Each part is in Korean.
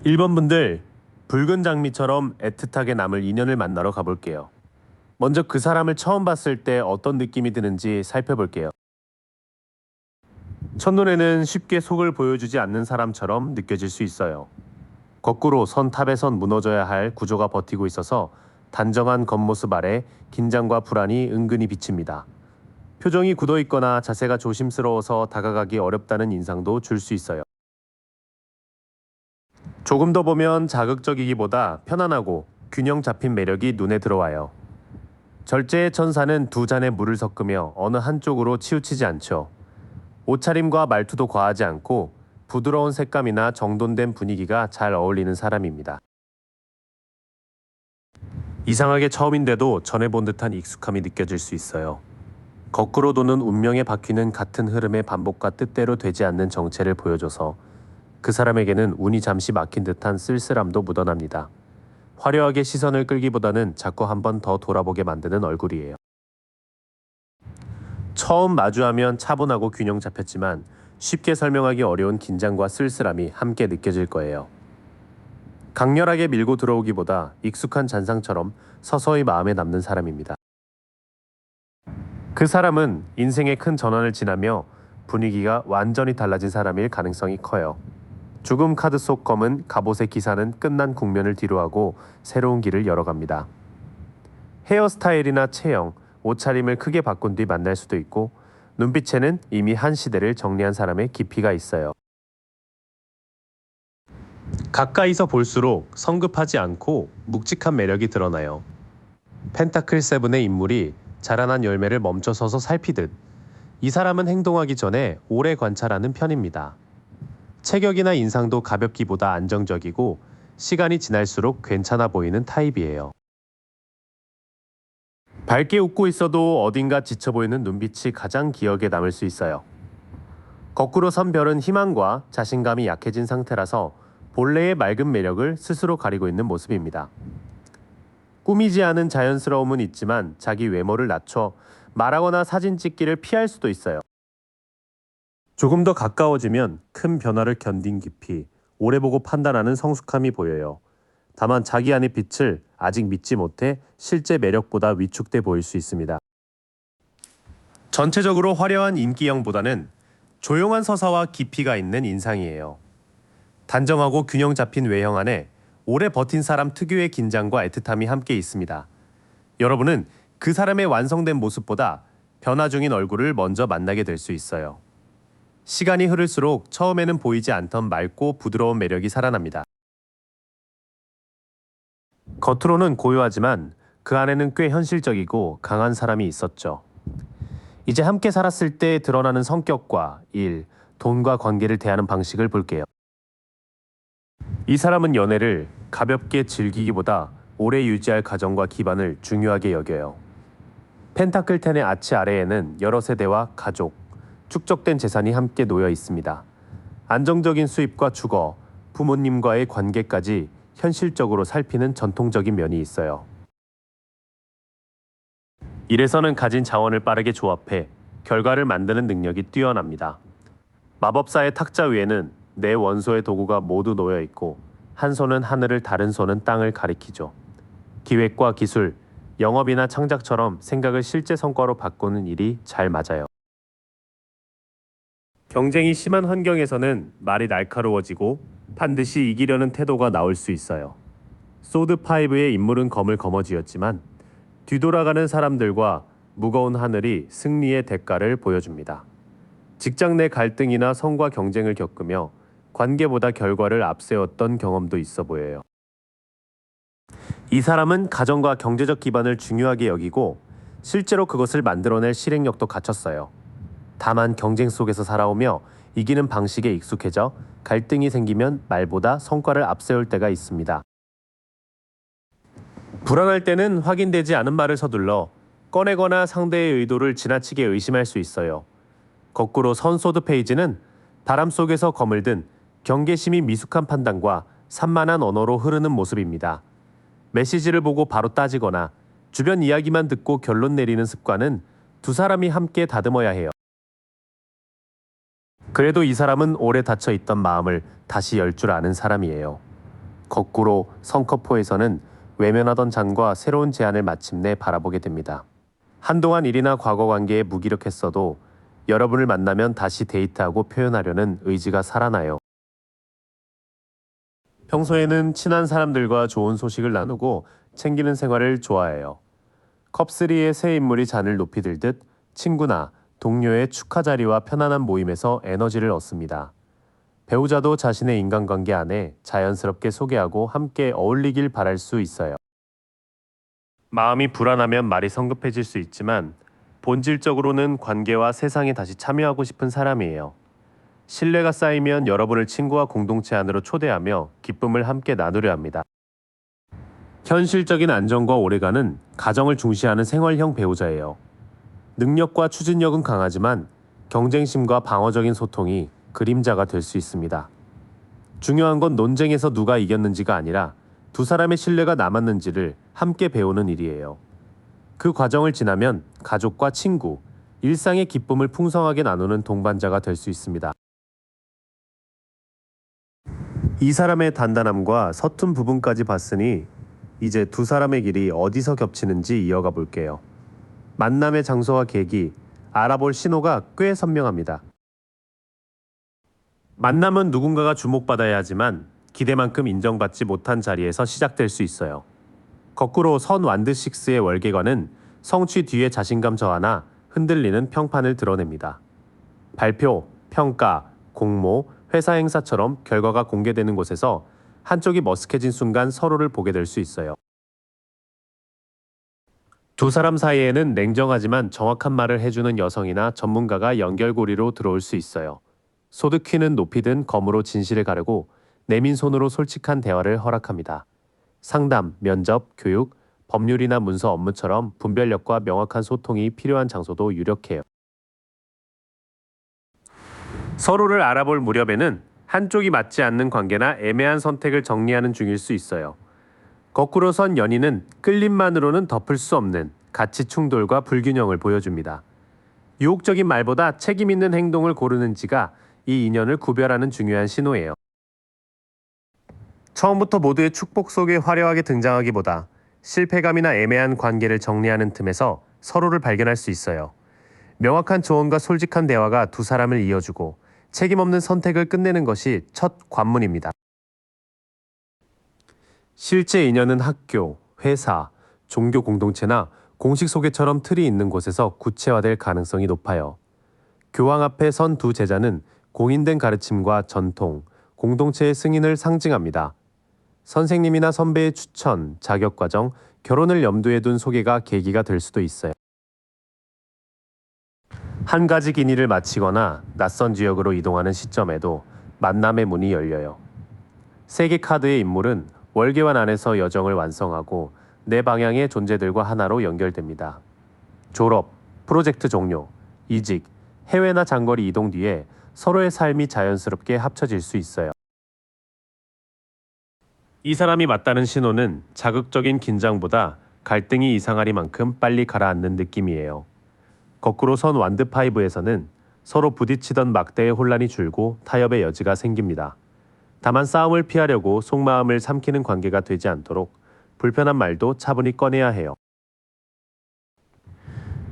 1번 분들, 붉은 장미처럼 애틋하게 남을 인연을 만나러 가볼게요. 먼저 그 사람을 처음 봤을 때 어떤 느낌이 드는지 살펴볼게요. 첫눈에는 쉽게 속을 보여주지 않는 사람처럼 느껴질 수 있어요. 거꾸로 선 탑에선 무너져야 할 구조가 버티고 있어서 단정한 겉모습 아래 긴장과 불안이 은근히 비칩니다. 표정이 굳어 있거나 자세가 조심스러워서 다가가기 어렵다는 인상도 줄 수 있어요. 조금 더 보면 자극적이기보다 편안하고 균형 잡힌 매력이 눈에 들어와요. 절제의 천사는 두 잔의 물을 섞으며 어느 한쪽으로 치우치지 않죠. 옷차림과 말투도 과하지 않고 부드러운 색감이나 정돈된 분위기가 잘 어울리는 사람입니다. 이상하게 처음인데도 전에 본 듯한 익숙함이 느껴질 수 있어요. 거꾸로 도는 운명의 바퀴는 같은 흐름의 반복과 뜻대로 되지 않는 정체를 보여줘서 그 사람에게는 운이 잠시 막힌 듯한 쓸쓸함도 묻어납니다. 화려하게 시선을 끌기보다는 자꾸 한 번 더 돌아보게 만드는 얼굴이에요. 처음 마주하면 차분하고 균형 잡혔지만 쉽게 설명하기 어려운 긴장과 쓸쓸함이 함께 느껴질 거예요. 강렬하게 밀고 들어오기보다 익숙한 잔상처럼 서서히 마음에 남는 사람입니다. 그 사람은 인생의 큰 전환을 지나며 분위기가 완전히 달라진 사람일 가능성이 커요. 죽음 카드 속 검은 갑옷의 기사는 끝난 국면을 뒤로하고 새로운 길을 열어갑니다. 헤어스타일이나 체형, 옷차림을 크게 바꾼 뒤 만날 수도 있고 눈빛에는 이미 한 시대를 정리한 사람의 깊이가 있어요. 가까이서 볼수록 성급하지 않고 묵직한 매력이 드러나요. 펜타클 세븐의 인물이 자라난 열매를 멈춰서서 살피듯 이 사람은 행동하기 전에 오래 관찰하는 편입니다. 체격이나 인상도 가볍기보다 안정적이고 시간이 지날수록 괜찮아 보이는 타입이에요. 밝게 웃고 있어도 어딘가 지쳐 보이는 눈빛이 가장 기억에 남을 수 있어요. 거꾸로 선 별은 희망과 자신감이 약해진 상태라서 본래의 맑은 매력을 스스로 가리고 있는 모습입니다. 꾸미지 않은 자연스러움은 있지만 자기 외모를 낮춰 말하거나 사진 찍기를 피할 수도 있어요. 조금 더 가까워지면 큰 변화를 견딘 깊이, 오래 보고 판단하는 성숙함이 보여요. 다만 자기 안의 빛을 아직 믿지 못해 실제 매력보다 위축돼 보일 수 있습니다. 전체적으로 화려한 인기형보다는 조용한 서사와 깊이가 있는 인상이에요. 단정하고 균형 잡힌 외형 안에 오래 버틴 사람 특유의 긴장과 애틋함이 함께 있습니다. 여러분은 그 사람의 완성된 모습보다 변화 중인 얼굴을 먼저 만나게 될 수 있어요. 시간이 흐를수록 처음에는 보이지 않던 맑고 부드러운 매력이 살아납니다. 겉으로는 고요하지만 그 안에는 꽤 현실적이고 강한 사람이 있었죠. 이제 함께 살았을 때 드러나는 성격과 일, 돈과 관계를 대하는 방식을 볼게요. 이 사람은 연애를 가볍게 즐기기보다 오래 유지할 가정과 기반을 중요하게 여겨요. 펜타클 10의 아치 아래에는 여러 세대와 가족, 축적된 재산이 함께 놓여 있습니다. 안정적인 수입과 주거, 부모님과의 관계까지 현실적으로 살피는 전통적인 면이 있어요. 이래서는 가진 자원을 빠르게 조합해 결과를 만드는 능력이 뛰어납니다. 마법사의 탁자 위에는 네 원소의 도구가 모두 놓여 있고 한 손은 하늘을 다른 손은 땅을 가리키죠. 기획과 기술, 영업이나 창작처럼 생각을 실제 성과로 바꾸는 일이 잘 맞아요. 경쟁이 심한 환경에서는 말이 날카로워지고 반드시 이기려는 태도가 나올 수 있어요. 소드5의 인물은 검을 거머쥐었지만 뒤돌아가는 사람들과 무거운 하늘이 승리의 대가를 보여줍니다. 직장 내 갈등이나 성과 경쟁을 겪으며 관계보다 결과를 앞세웠던 경험도 있어 보여요. 이 사람은 가정과 경제적 기반을 중요하게 여기고 실제로 그것을 만들어낼 실행력도 갖췄어요. 다만 경쟁 속에서 살아오며 이기는 방식에 익숙해져 갈등이 생기면 말보다 성과를 앞세울 때가 있습니다. 불안할 때는 확인되지 않은 말을 서둘러 꺼내거나 상대의 의도를 지나치게 의심할 수 있어요. 거꾸로 선소드 페이지는 바람 속에서 검을 든 경계심이 미숙한 판단과 산만한 언어로 흐르는 모습입니다. 메시지를 보고 바로 따지거나 주변 이야기만 듣고 결론 내리는 습관은 두 사람이 함께 다듬어야 해요. 그래도 이 사람은 오래 닫혀 있던 마음을 다시 열 줄 아는 사람이에요. 거꾸로 성커포에서는 외면하던 잔과 새로운 제안을 마침내 바라보게 됩니다. 한동안 일이나 과거 관계에 무기력했어도 여러분을 만나면 다시 데이트하고 표현하려는 의지가 살아나요. 평소에는 친한 사람들과 좋은 소식을 나누고 챙기는 생활을 좋아해요. 컵3의 새 인물이 잔을 높이 들듯 친구나 동료의 축하 자리와 편안한 모임에서 에너지를 얻습니다. 배우자도 자신의 인간관계 안에 자연스럽게 소개하고 함께 어울리길 바랄 수 있어요. 마음이 불안하면 말이 성급해질 수 있지만 본질적으로는 관계와 세상에 다시 참여하고 싶은 사람이에요. 신뢰가 쌓이면 여러분을 친구와 공동체 안으로 초대하며 기쁨을 함께 나누려 합니다. 현실적인 안정과 오래가는 가정을 중시하는 생활형 배우자예요. 능력과 추진력은 강하지만 경쟁심과 방어적인 소통이 그림자가 될 수 있습니다. 중요한 건 논쟁에서 누가 이겼는지가 아니라 두 사람의 신뢰가 남았는지를 함께 배우는 일이에요. 그 과정을 지나면 가족과 친구, 일상의 기쁨을 풍성하게 나누는 동반자가 될 수 있습니다. 이 사람의 단단함과 서툰 부분까지 봤으니 이제 두 사람의 길이 어디서 겹치는지 이어가 볼게요. 만남의 장소와 계기, 알아볼 신호가 꽤 선명합니다. 만남은 누군가가 주목받아야 하지만 기대만큼 인정받지 못한 자리에서 시작될 수 있어요. 거꾸로 선 완드6의 월계관은 성취 뒤에 자신감 저하나 흔들리는 평판을 드러냅니다. 발표, 평가, 공모, 회사 행사처럼 결과가 공개되는 곳에서 한쪽이 머쓱해진 순간 서로를 보게 될 수 있어요. 두 사람 사이에는 냉정하지만 정확한 말을 해주는 여성이나 전문가가 연결고리로 들어올 수 있어요. 소드퀴는 높이 든 검으로 진실을 가르고 내민 손으로 솔직한 대화를 허락합니다. 상담, 면접, 교육, 법률이나 문서 업무처럼 분별력과 명확한 소통이 필요한 장소도 유력해요. 서로를 알아볼 무렵에는 한쪽이 맞지 않는 관계나 애매한 선택을 정리하는 중일 수 있어요. 거꾸로 선 연인은 끌림만으로는 덮을 수 없는 가치 충돌과 불균형을 보여줍니다. 유혹적인 말보다 책임 있는 행동을 고르는지가 이 인연을 구별하는 중요한 신호예요. 처음부터 모두의 축복 속에 화려하게 등장하기보다 실패감이나 애매한 관계를 정리하는 틈에서 서로를 발견할 수 있어요. 명확한 조언과 솔직한 대화가 두 사람을 이어주고 책임 없는 선택을 끝내는 것이 첫 관문입니다. 실제 인연은 학교, 회사, 종교 공동체나 공식 소개처럼 틀이 있는 곳에서 구체화될 가능성이 높아요. 교황 앞에 선 두 제자는 공인된 가르침과 전통, 공동체의 승인을 상징합니다. 선생님이나 선배의 추천, 자격과정, 결혼을 염두에 둔 소개가 계기가 될 수도 있어요. 한 가지 기니를 마치거나 낯선 지역으로 이동하는 시점에도 만남의 문이 열려요. 세계 카드의 인물은 월계관 안에서 여정을 완성하고 내 방향의 존재들과 하나로 연결됩니다. 졸업, 프로젝트 종료, 이직, 해외나 장거리 이동 뒤에 서로의 삶이 자연스럽게 합쳐질 수 있어요. 이 사람이 맞다는 신호는 자극적인 긴장보다 갈등이 이상하리만큼 빨리 가라앉는 느낌이에요. 거꾸로 선 완드5에서는 서로 부딪히던 막대의 혼란이 줄고 타협의 여지가 생깁니다. 다만 싸움을 피하려고 속마음을 삼키는 관계가 되지 않도록 불편한 말도 차분히 꺼내야 해요.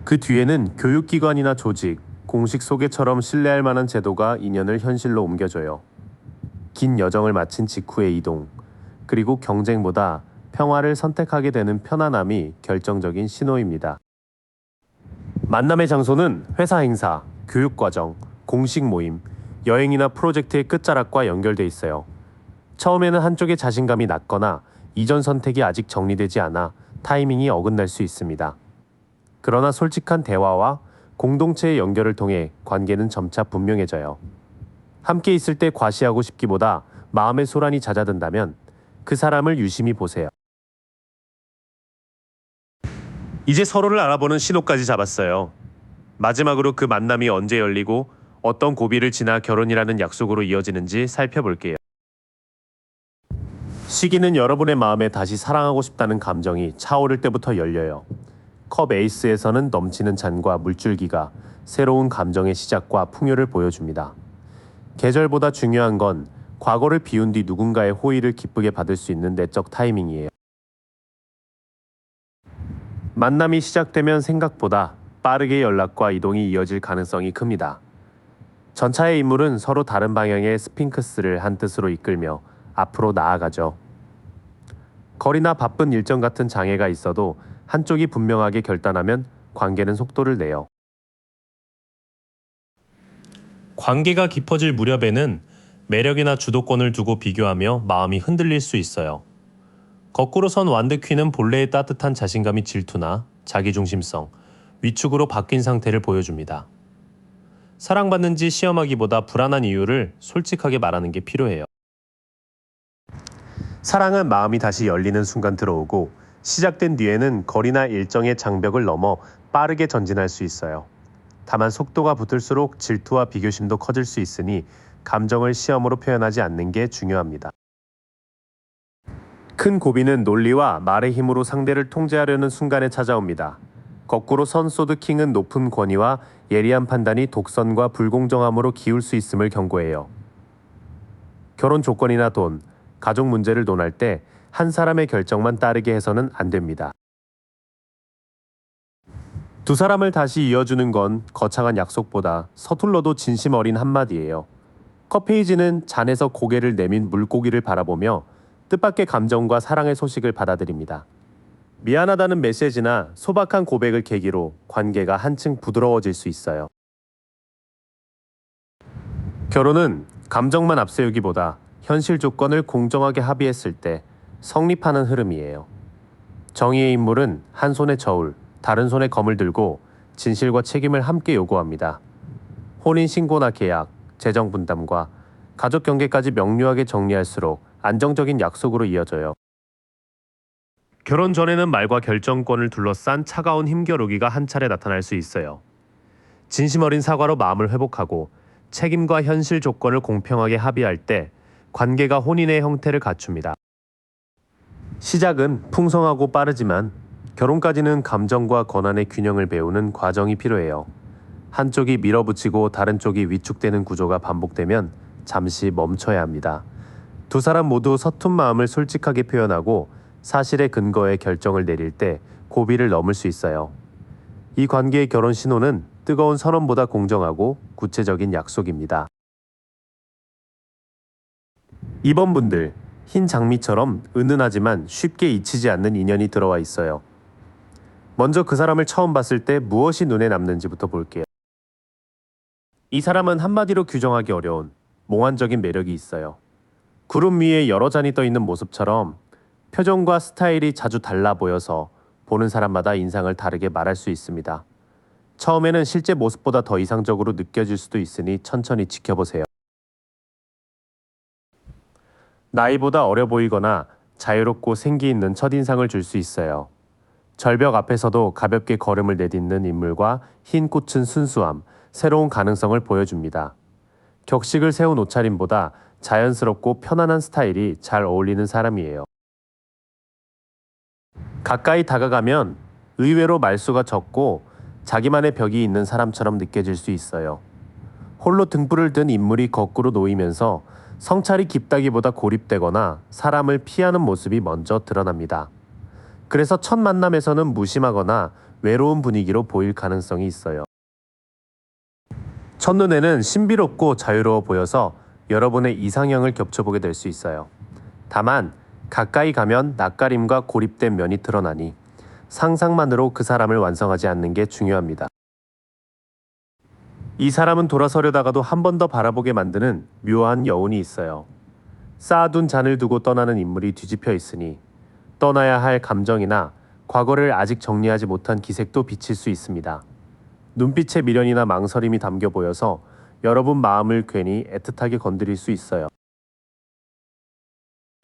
그 뒤에는 교육기관이나 조직, 공식 소개처럼 신뢰할 만한 제도가 인연을 현실로 옮겨줘요. 긴 여정을 마친 직후의 이동, 그리고 경쟁보다 평화를 선택하게 되는 편안함이 결정적인 신호입니다. 만남의 장소는 회사 행사, 교육과정, 공식 모임, 여행이나 프로젝트의 끝자락과 연결돼 있어요. 처음에는 한쪽의 자신감이 낮거나 이전 선택이 아직 정리되지 않아 타이밍이 어긋날 수 있습니다. 그러나 솔직한 대화와 공동체의 연결을 통해 관계는 점차 분명해져요. 함께 있을 때 과시하고 싶기보다 마음의 소란이 잦아든다면 그 사람을 유심히 보세요. 이제 서로를 알아보는 신호까지 잡았어요. 마지막으로 그 만남이 언제 열리고 어떤 고비를 지나 결혼이라는 약속으로 이어지는지 살펴볼게요. 시기는 여러분의 마음에 다시 사랑하고 싶다는 감정이 차오를 때부터 열려요. 컵 에이스에서는 넘치는 잔과 물줄기가 새로운 감정의 시작과 풍요를 보여줍니다. 계절보다 중요한 건 과거를 비운 뒤 누군가의 호의를 기쁘게 받을 수 있는 내적 타이밍이에요. 만남이 시작되면 생각보다 빠르게 연락과 이동이 이어질 가능성이 큽니다. 전차의 인물은 서로 다른 방향의 스핑크스를 한 뜻으로 이끌며 앞으로 나아가죠. 거리나 바쁜 일정 같은 장애가 있어도 한쪽이 분명하게 결단하면 관계는 속도를 내요. 관계가 깊어질 무렵에는 매력이나 주도권을 두고 비교하며 마음이 흔들릴 수 있어요. 거꾸로 선 완드퀸은 본래의 따뜻한 자신감이 질투나 자기중심성, 위축으로 바뀐 상태를 보여줍니다. 사랑받는지 시험하기보다 불안한 이유를 솔직하게 말하는 게 필요해요. 사랑은 마음이 다시 열리는 순간 들어오고 시작된 뒤에는 거리나 일정의 장벽을 넘어 빠르게 전진할 수 있어요. 다만 속도가 붙을수록 질투와 비교심도 커질 수 있으니 감정을 시험으로 표현하지 않는 게 중요합니다. 큰 고비는 논리와 말의 힘으로 상대를 통제하려는 순간에 찾아옵니다. 거꾸로 선 소드킹은 높은 권위와 예리한 판단이 독선과 불공정함으로 기울 수 있음을 경고해요. 결혼 조건이나 돈, 가족 문제를 논할 때 한 사람의 결정만 따르게 해서는 안 됩니다. 두 사람을 다시 이어주는 건 거창한 약속보다 서툴러도 진심 어린 한마디예요. 커페이지는 잔에서 고개를 내민 물고기를 바라보며 뜻밖의 감정과 사랑의 소식을 받아들입니다. 미안하다는 메시지나 소박한 고백을 계기로 관계가 한층 부드러워질 수 있어요. 결혼은 감정만 앞세우기보다 현실 조건을 공정하게 합의했을 때 성립하는 흐름이에요. 정의의 인물은 한 손에 저울, 다른 손에 검을 들고 진실과 책임을 함께 요구합니다. 혼인신고나 계약, 재정 분담과 가족 경계까지 명료하게 정리할수록 안정적인 약속으로 이어져요. 결혼 전에는 말과 결정권을 둘러싼 차가운 힘겨루기가 한 차례 나타날 수 있어요. 진심 어린 사과로 마음을 회복하고 책임과 현실 조건을 공평하게 합의할 때 관계가 혼인의 형태를 갖춥니다. 시작은 풍성하고 빠르지만 결혼까지는 감정과 권한의 균형을 배우는 과정이 필요해요. 한쪽이 밀어붙이고 다른 쪽이 위축되는 구조가 반복되면 잠시 멈춰야 합니다. 두 사람 모두 서툰 마음을 솔직하게 표현하고 사실의 근거에 결정을 내릴 때 고비를 넘을 수 있어요. 이 관계의 결혼 신호는 뜨거운 선언보다 공정하고 구체적인 약속입니다. 2번 분들, 흰 장미처럼 은은하지만 쉽게 잊히지 않는 인연이 들어와 있어요. 먼저 그 사람을 처음 봤을 때 무엇이 눈에 남는지부터 볼게요. 이 사람은 한마디로 규정하기 어려운 몽환적인 매력이 있어요. 구름 위에 여러 잔이 떠 있는 모습처럼 표정과 스타일이 자주 달라 보여서 보는 사람마다 인상을 다르게 말할 수 있습니다. 처음에는 실제 모습보다 더 이상적으로 느껴질 수도 있으니 천천히 지켜보세요. 나이보다 어려 보이거나 자유롭고 생기 있는 첫인상을 줄 수 있어요. 절벽 앞에서도 가볍게 걸음을 내딛는 인물과 흰 꽃은 순수함, 새로운 가능성을 보여줍니다. 격식을 세운 옷차림보다 자연스럽고 편안한 스타일이 잘 어울리는 사람이에요. 가까이 다가가면 의외로 말수가 적고 자기만의 벽이 있는 사람처럼 느껴질 수 있어요. 홀로 등불을 든 인물이 거꾸로 놓이면서 성찰이 깊다기보다 고립되거나 사람을 피하는 모습이 먼저 드러납니다. 그래서 첫 만남에서는 무심하거나 외로운 분위기로 보일 가능성이 있어요. 첫눈에는 신비롭고 자유로워 보여서 여러분의 이상형을 겹쳐보게 될 수 있어요. 다만 가까이 가면 낯가림과 고립된 면이 드러나니 상상만으로 그 사람을 완성하지 않는 게 중요합니다. 이 사람은 돌아서려다가도 한 번 더 바라보게 만드는 묘한 여운이 있어요. 쌓아둔 잔을 두고 떠나는 인물이 뒤집혀 있으니 떠나야 할 감정이나 과거를 아직 정리하지 못한 기색도 비칠 수 있습니다. 눈빛에 미련이나 망설임이 담겨 보여서 여러분 마음을 괜히 애틋하게 건드릴 수 있어요.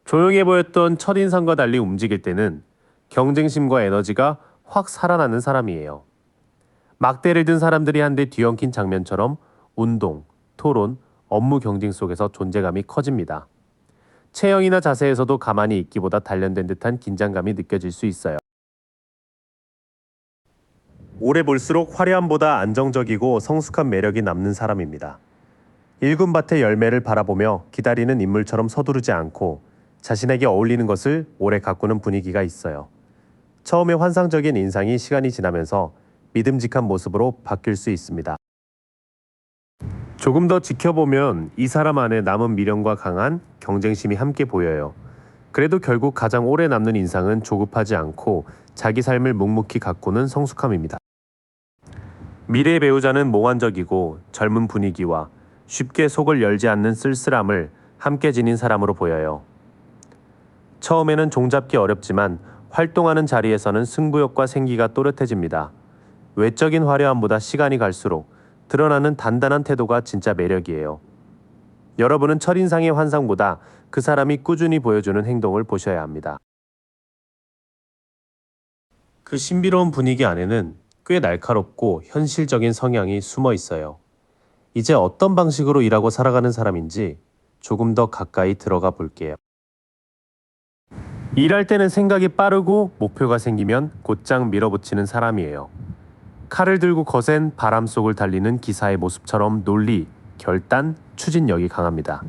조용해 보였던 첫인상과 달리 움직일 때는 경쟁심과 에너지가 확 살아나는 사람이에요. 막대를 든 사람들이 한데 뒤엉킨 장면처럼 운동, 토론, 업무 경쟁 속에서 존재감이 커집니다. 체형이나 자세에서도 가만히 있기보다 단련된 듯한 긴장감이 느껴질 수 있어요. 오래 볼수록 화려함보다 안정적이고 성숙한 매력이 남는 사람입니다. 일군 밭의 열매를 바라보며 기다리는 인물처럼 서두르지 않고 자신에게 어울리는 것을 오래 가꾸는 분위기가 있어요. 처음에 환상적인 인상이 시간이 지나면서 믿음직한 모습으로 바뀔 수 있습니다. 조금 더 지켜보면 이 사람 안에 남은 미련과 강한 경쟁심이 함께 보여요. 그래도 결국 가장 오래 남는 인상은 조급하지 않고 자기 삶을 묵묵히 가꾸는 성숙함입니다. 미래의 배우자는 몽환적이고 젊은 분위기와 쉽게 속을 열지 않는 쓸쓸함을 함께 지닌 사람으로 보여요. 처음에는 종잡기 어렵지만 활동하는 자리에서는 승부욕과 생기가 또렷해집니다. 외적인 화려함보다 시간이 갈수록 드러나는 단단한 태도가 진짜 매력이에요. 여러분은 첫인상의 환상보다 그 사람이 꾸준히 보여주는 행동을 보셔야 합니다. 그 신비로운 분위기 안에는 꽤 날카롭고 현실적인 성향이 숨어 있어요. 이제 어떤 방식으로 일하고 살아가는 사람인지 조금 더 가까이 들어가 볼게요. 일할 때는 생각이 빠르고 목표가 생기면 곧장 밀어붙이는 사람이에요. 칼을 들고 거센 바람 속을 달리는 기사의 모습처럼 논리, 결단, 추진력이 강합니다.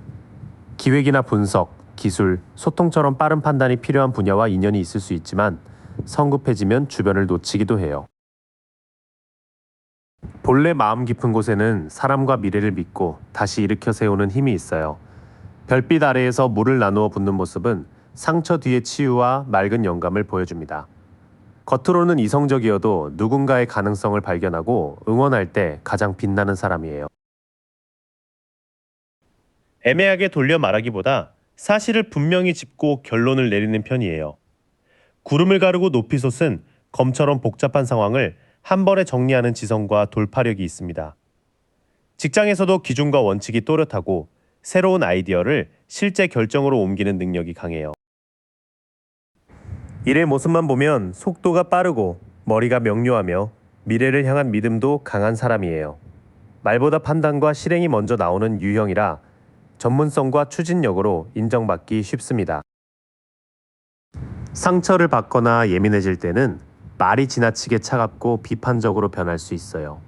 기획이나 분석, 기술, 소통처럼 빠른 판단이 필요한 분야와 인연이 있을 수 있지만 성급해지면 주변을 놓치기도 해요. 본래 마음 깊은 곳에는 사람과 미래를 믿고 다시 일으켜 세우는 힘이 있어요. 별빛 아래에서 물을 나누어 붓는 모습은 상처 뒤의 치유와 맑은 영감을 보여줍니다. 겉으로는 이성적이어도 누군가의 가능성을 발견하고 응원할 때 가장 빛나는 사람이에요. 애매하게 돌려 말하기보다 사실을 분명히 짚고 결론을 내리는 편이에요. 구름을 가르고 높이 솟은 검처럼 복잡한 상황을 한 번에 정리하는 지성과 돌파력이 있습니다. 직장에서도 기준과 원칙이 또렷하고 새로운 아이디어를 실제 결정으로 옮기는 능력이 강해요. 일의 모습만 보면 속도가 빠르고 머리가 명료하며 미래를 향한 믿음도 강한 사람이에요. 말보다 판단과 실행이 먼저 나오는 유형이라 전문성과 추진력으로 인정받기 쉽습니다. 상처를 받거나 예민해질 때는 말이 지나치게 차갑고 비판적으로 변할 수 있어요.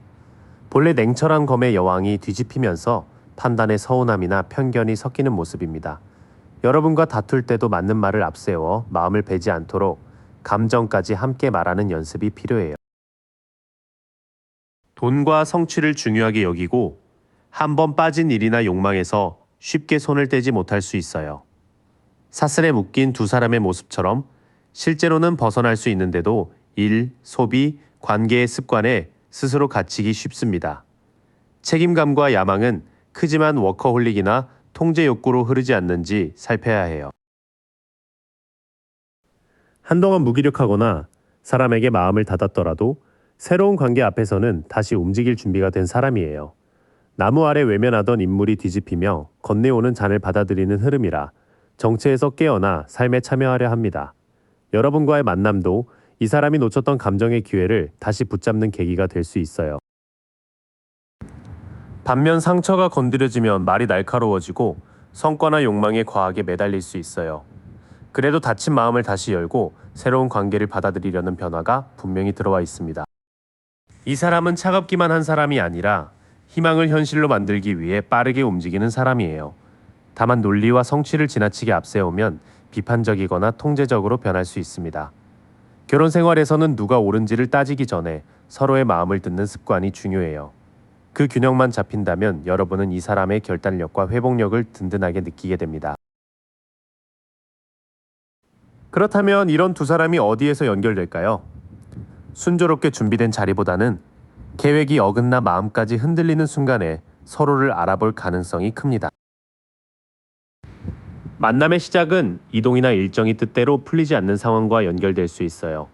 본래 냉철한 검의 여왕이 뒤집히면서 판단의 서운함이나 편견이 섞이는 모습입니다. 여러분과 다툴 때도 맞는 말을 앞세워 마음을 베지 않도록 감정까지 함께 말하는 연습이 필요해요. 돈과 성취를 중요하게 여기고 한 번 빠진 일이나 욕망에서 쉽게 손을 떼지 못할 수 있어요. 사슬에 묶인 두 사람의 모습처럼 실제로는 벗어날 수 있는데도 일, 소비, 관계의 습관에 스스로 갇히기 쉽습니다. 책임감과 야망은 크지만 워커홀릭이나 통제 욕구로 흐르지 않는지 살펴야 해요. 한동안 무기력하거나 사람에게 마음을 닫았더라도 새로운 관계 앞에서는 다시 움직일 준비가 된 사람이에요. 나무 아래 외면하던 인물이 뒤집히며 건네오는 잔을 받아들이는 흐름이라 정체에서 깨어나 삶에 참여하려 합니다. 여러분과의 만남도 이 사람이 놓쳤던 감정의 기회를 다시 붙잡는 계기가 될 수 있어요. 반면 상처가 건드려지면 말이 날카로워지고 성과나 욕망에 과하게 매달릴 수 있어요. 그래도 다친 마음을 다시 열고 새로운 관계를 받아들이려는 변화가 분명히 들어와 있습니다. 이 사람은 차갑기만 한 사람이 아니라 희망을 현실로 만들기 위해 빠르게 움직이는 사람이에요. 다만 논리와 성취를 지나치게 앞세우면 비판적이거나 통제적으로 변할 수 있습니다. 결혼 생활에서는 누가 옳은지를 따지기 전에 서로의 마음을 듣는 습관이 중요해요. 그 균형만 잡힌다면 여러분은 이 사람의 결단력과 회복력을 든든하게 느끼게 됩니다. 그렇다면 이런 두 사람이 어디에서 연결될까요? 순조롭게 준비된 자리보다는 계획이 어긋나 마음까지 흔들리는 순간에 서로를 알아볼 가능성이 큽니다. 만남의 시작은 이동이나 일정이 뜻대로 풀리지 않는 상황과 연결될 수 있어요.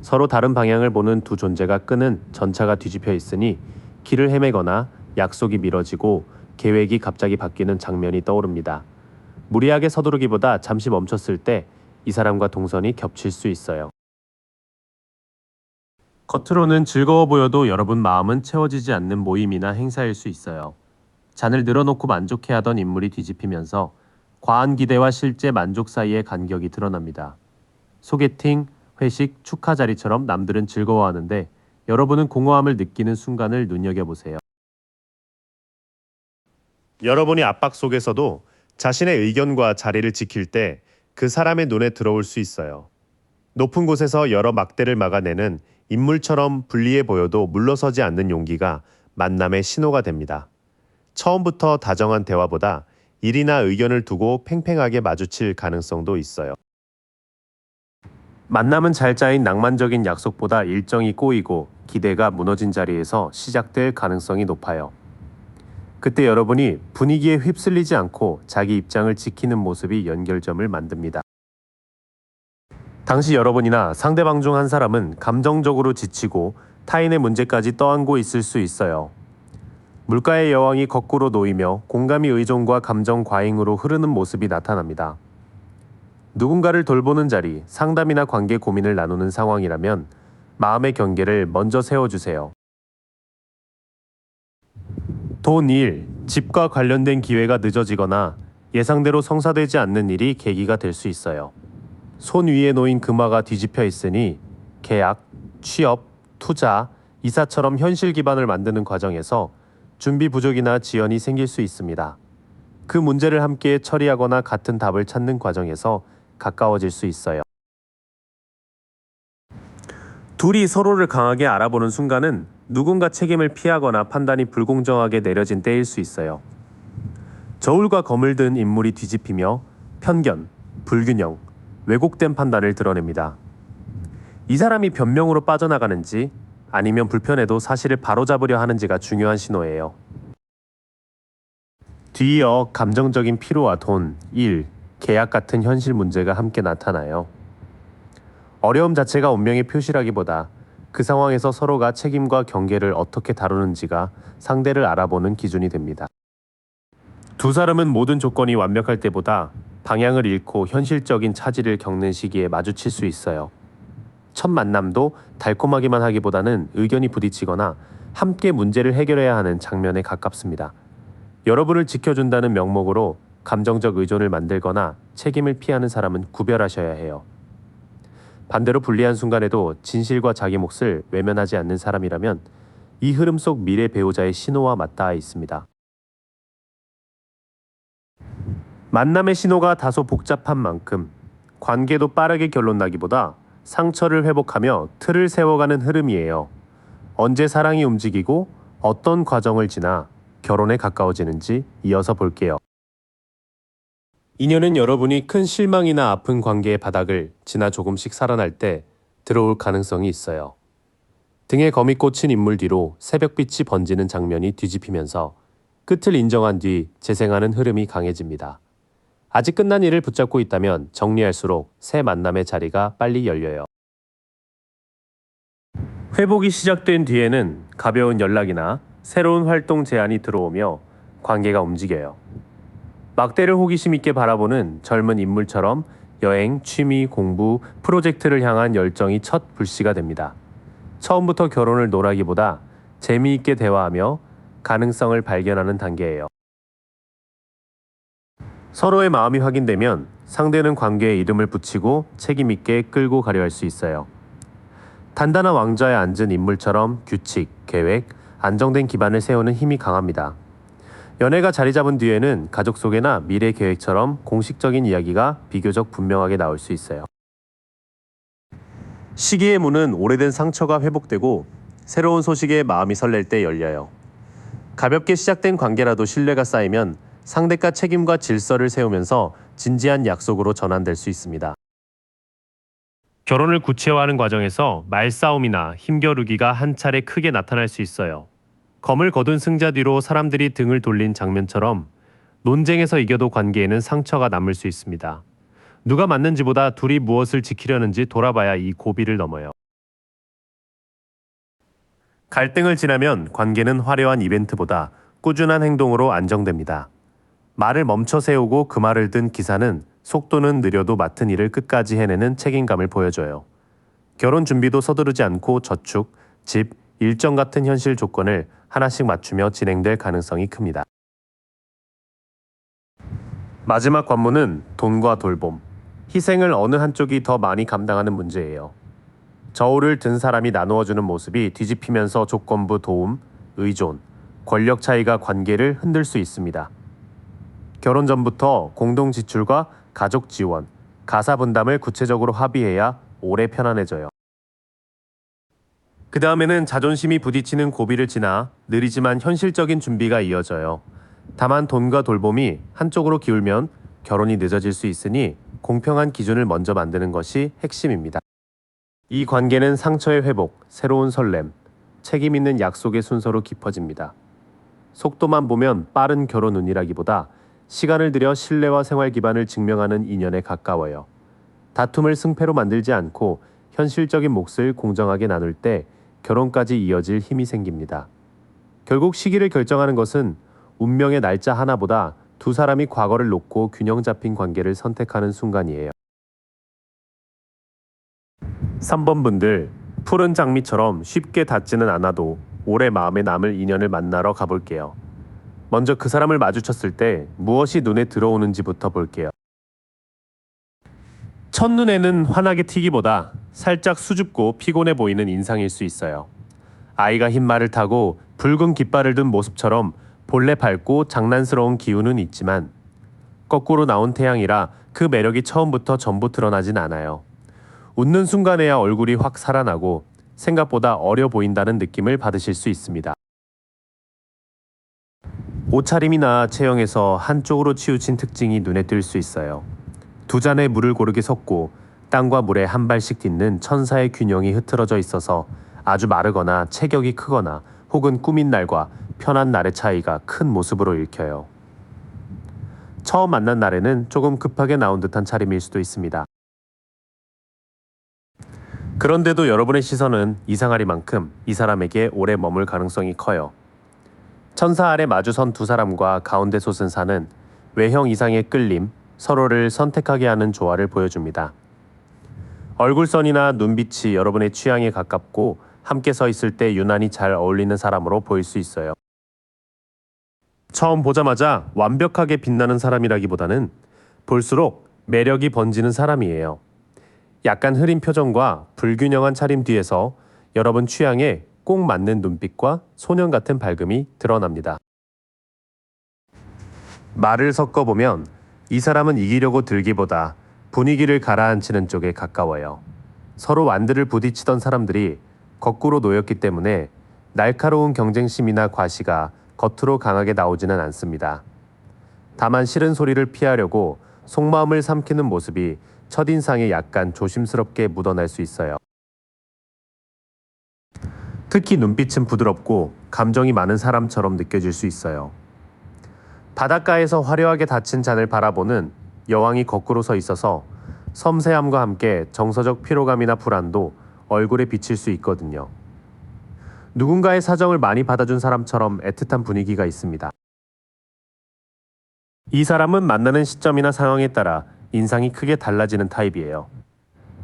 서로 다른 방향을 보는 두 존재가 끄는 전차가 뒤집혀 있으니 길을 헤매거나 약속이 미뤄지고 계획이 갑자기 바뀌는 장면이 떠오릅니다. 무리하게 서두르기보다 잠시 멈췄을 때 이 사람과 동선이 겹칠 수 있어요. 겉으로는 즐거워 보여도 여러분 마음은 채워지지 않는 모임이나 행사일 수 있어요. 잔을 늘어놓고 만족해하던 인물이 뒤집히면서 과한 기대와 실제 만족 사이의 간격이 드러납니다. 소개팅, 회식, 축하 자리처럼 남들은 즐거워하는데 여러분은 공허함을 느끼는 순간을 눈여겨보세요. 여러분이 압박 속에서도 자신의 의견과 자리를 지킬 때 그 사람의 눈에 들어올 수 있어요. 높은 곳에서 여러 막대를 막아내는 인물처럼 불리해 보여도 물러서지 않는 용기가 만남의 신호가 됩니다. 처음부터 다정한 대화보다 일이나 의견을 두고 팽팽하게 마주칠 가능성도 있어요. 만남은 잘 짜인 낭만적인 약속보다 일정이 꼬이고 기대가 무너진 자리에서 시작될 가능성이 높아요. 그때 여러분이 분위기에 휩쓸리지 않고 자기 입장을 지키는 모습이 연결점을 만듭니다. 당시 여러분이나 상대방 중 한 사람은 감정적으로 지치고 타인의 문제까지 떠안고 있을 수 있어요. 물가의 여왕이 거꾸로 놓이며 공감이 의존과 감정 과잉으로 흐르는 모습이 나타납니다. 누군가를 돌보는 자리, 상담이나 관계 고민을 나누는 상황이라면 마음의 경계를 먼저 세워주세요. 돈, 일, 집과 관련된 기회가 늦어지거나 예상대로 성사되지 않는 일이 계기가 될 수 있어요. 손 위에 놓인 금화가 뒤집혀 있으니 계약, 취업, 투자, 이사처럼 현실 기반을 만드는 과정에서 준비 부족이나 지연이 생길 수 있습니다. 그 문제를 함께 처리하거나 같은 답을 찾는 과정에서 가까워질 수 있어요. 둘이 서로를 강하게 알아보는 순간은 누군가 책임을 피하거나 판단이 불공정하게 내려진 때일 수 있어요. 저울과 검을 든 인물이 뒤집히며 편견, 불균형, 왜곡된 판단을 드러냅니다. 이 사람이 변명으로 빠져나가는지 아니면 불편해도 사실을 바로잡으려 하는지가 중요한 신호예요. 뒤이어 감정적인 피로와 돈, 일, 계약 같은 현실 문제가 함께 나타나요. 어려움 자체가 운명의 표시라기보다 그 상황에서 서로가 책임과 경계를 어떻게 다루는지가 상대를 알아보는 기준이 됩니다. 두 사람은 모든 조건이 완벽할 때보다 방향을 잃고 현실적인 차질을 겪는 시기에 마주칠 수 있어요. 첫 만남도 달콤하기만 하기보다는 의견이 부딪히거나 함께 문제를 해결해야 하는 장면에 가깝습니다. 여러분을 지켜준다는 명목으로 감정적 의존을 만들거나 책임을 피하는 사람은 구별하셔야 해요. 반대로 불리한 순간에도 진실과 자기 몫을 외면하지 않는 사람이라면 이 흐름 속 미래 배우자의 신호와 맞닿아 있습니다. 만남의 신호가 다소 복잡한 만큼 관계도 빠르게 결론나기보다 상처를 회복하며 틀을 세워가는 흐름이에요. 언제 사랑이 움직이고 어떤 과정을 지나 결혼에 가까워지는지 이어서 볼게요. 인연은 여러분이 큰 실망이나 아픈 관계의 바닥을 지나 조금씩 살아날 때 들어올 가능성이 있어요. 등에 검이 꽂힌 인물 뒤로 새벽빛이 번지는 장면이 뒤집히면서 끝을 인정한 뒤 재생하는 흐름이 강해집니다. 아직 끝난 일을 붙잡고 있다면 정리할수록 새 만남의 자리가 빨리 열려요. 회복이 시작된 뒤에는 가벼운 연락이나 새로운 활동 제안이 들어오며 관계가 움직여요. 막대를 호기심 있게 바라보는 젊은 인물처럼 여행, 취미, 공부, 프로젝트를 향한 열정이 첫 불씨가 됩니다. 처음부터 결혼을 논하기보다 재미있게 대화하며 가능성을 발견하는 단계예요. 서로의 마음이 확인되면 상대는 관계에 이름을 붙이고 책임 있게 끌고 가려 할 수 있어요. 단단한 왕좌에 앉은 인물처럼 규칙, 계획, 안정된 기반을 세우는 힘이 강합니다. 연애가 자리 잡은 뒤에는 가족 소개나 미래 계획처럼 공식적인 이야기가 비교적 분명하게 나올 수 있어요. 시기의 문은 오래된 상처가 회복되고 새로운 소식에 마음이 설렐 때 열려요. 가볍게 시작된 관계라도 신뢰가 쌓이면 상대가 책임과 질서를 세우면서 진지한 약속으로 전환될 수 있습니다. 결혼을 구체화하는 과정에서 말싸움이나 힘겨루기가 한 차례 크게 나타날 수 있어요. 검을 거둔 승자 뒤로 사람들이 등을 돌린 장면처럼 논쟁에서 이겨도 관계에는 상처가 남을 수 있습니다. 누가 맞는지보다 둘이 무엇을 지키려는지 돌아봐야 이 고비를 넘어요. 갈등을 지나면 관계는 화려한 이벤트보다 꾸준한 행동으로 안정됩니다. 말을 멈춰 세우고 그 말을 든 기사는 속도는 느려도 맡은 일을 끝까지 해내는 책임감을 보여줘요. 결혼 준비도 서두르지 않고 저축, 집, 일정 같은 현실 조건을 하나씩 맞추며 진행될 가능성이 큽니다. 마지막 관문은 돈과 돌봄, 희생을 어느 한쪽이 더 많이 감당하는 문제예요. 저울을 든 사람이 나누어주는 모습이 뒤집히면서 조건부 도움, 의존, 권력 차이가 관계를 흔들 수 있습니다. 결혼 전부터 공동 지출과 가족 지원, 가사 분담을 구체적으로 합의해야 오래 편안해져요. 그 다음에는 자존심이 부딪히는 고비를 지나 느리지만 현실적인 준비가 이어져요. 다만 돈과 돌봄이 한쪽으로 기울면 결혼이 늦어질 수 있으니 공평한 기준을 먼저 만드는 것이 핵심입니다. 이 관계는 상처의 회복, 새로운 설렘, 책임 있는 약속의 순서로 깊어집니다. 속도만 보면 빠른 결혼운이라기보다 시간을 들여 신뢰와 생활 기반을 증명하는 인연에 가까워요. 다툼을 승패로 만들지 않고 현실적인 몫을 공정하게 나눌 때 결혼까지 이어질 힘이 생깁니다. 결국 시기를 결정하는 것은 운명의 날짜 하나보다 두 사람이 과거를 놓고 균형 잡힌 관계를 선택하는 순간이에요. 3번 분들, 푸른 장미처럼 쉽게 닿지는 않아도 오래 마음에 남을 인연을 만나러 가볼게요. 먼저 그 사람을 마주쳤을 때 무엇이 눈에 들어오는지부터 볼게요. 첫눈에는 환하게 튀기보다 살짝 수줍고 피곤해 보이는 인상일 수 있어요. 아이가 흰 말을 타고 붉은 깃발을 든 모습처럼 본래 밝고 장난스러운 기운은 있지만 거꾸로 나온 태양이라 그 매력이 처음부터 전부 드러나진 않아요. 웃는 순간에야 얼굴이 확 살아나고 생각보다 어려 보인다는 느낌을 받으실 수 있습니다. 옷차림이나 체형에서 한쪽으로 치우친 특징이 눈에 띌 수 있어요. 두 잔의 물을 고르게 섞고 땅과 물에 한 발씩 딛는 천사의 균형이 흐트러져 있어서 아주 마르거나 체격이 크거나 혹은 꾸민 날과 편한 날의 차이가 큰 모습으로 읽혀요. 처음 만난 날에는 조금 급하게 나온 듯한 차림일 수도 있습니다. 그런데도 여러분의 시선은 이상하리만큼 이 사람에게 오래 머물 가능성이 커요. 천사 아래 마주선 두 사람과 가운데 솟은 산은 외형 이상의 끌림, 서로를 선택하게 하는 조화를 보여줍니다. 얼굴선이나 눈빛이 여러분의 취향에 가깝고 함께 서 있을 때 유난히 잘 어울리는 사람으로 보일 수 있어요. 처음 보자마자 완벽하게 빛나는 사람이라기보다는 볼수록 매력이 번지는 사람이에요. 약간 흐린 표정과 불균형한 차림 뒤에서 여러분 취향에 꼭 맞는 눈빛과 소년 같은 밝음이 드러납니다. 말을 섞어보면 이 사람은 이기려고 들기보다 분위기를 가라앉히는 쪽에 가까워요. 서로 완들을 부딪히던 사람들이 거꾸로 놓였기 때문에 날카로운 경쟁심이나 과시가 겉으로 강하게 나오지는 않습니다. 다만 싫은 소리를 피하려고 속마음을 삼키는 모습이 첫인상에 약간 조심스럽게 묻어날 수 있어요. 특히 눈빛은 부드럽고 감정이 많은 사람처럼 느껴질 수 있어요. 바닷가에서 화려하게 닫힌 잔을 바라보는 여왕이 거꾸로 서 있어서 섬세함과 함께 정서적 피로감이나 불안도 얼굴에 비칠 수 있거든요. 누군가의 사정을 많이 받아준 사람처럼 애틋한 분위기가 있습니다. 이 사람은 만나는 시점이나 상황에 따라 인상이 크게 달라지는 타입이에요.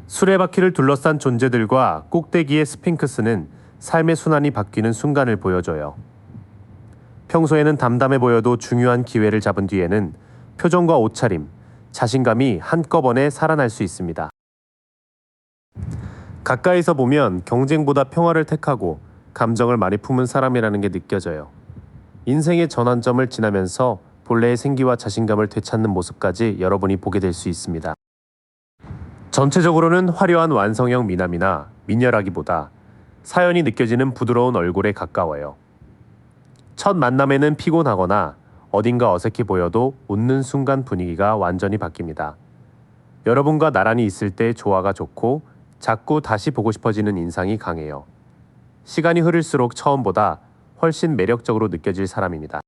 수레바퀴를 둘러싼 존재들과 꼭대기의 스핑크스는 삶의 순환이 바뀌는 순간을 보여줘요. 평소에는 담담해 보여도 중요한 기회를 잡은 뒤에는 표정과 옷차림, 자신감이 한꺼번에 살아날 수 있습니다. 가까이서 보면 경쟁보다 평화를 택하고 감정을 많이 품은 사람이라는 게 느껴져요. 인생의 전환점을 지나면서 본래의 생기와 자신감을 되찾는 모습까지 여러분이 보게 될 수 있습니다. 전체적으로는 화려한 완성형 미남이나 미녀라기보다 사연이 느껴지는 부드러운 얼굴에 가까워요. 첫 만남에는 피곤하거나 어딘가 어색해 보여도 웃는 순간 분위기가 완전히 바뀝니다. 여러분과 나란히 있을 때 조화가 좋고 자꾸 다시 보고 싶어지는 인상이 강해요. 시간이 흐를수록 처음보다 훨씬 매력적으로 느껴질 사람입니다.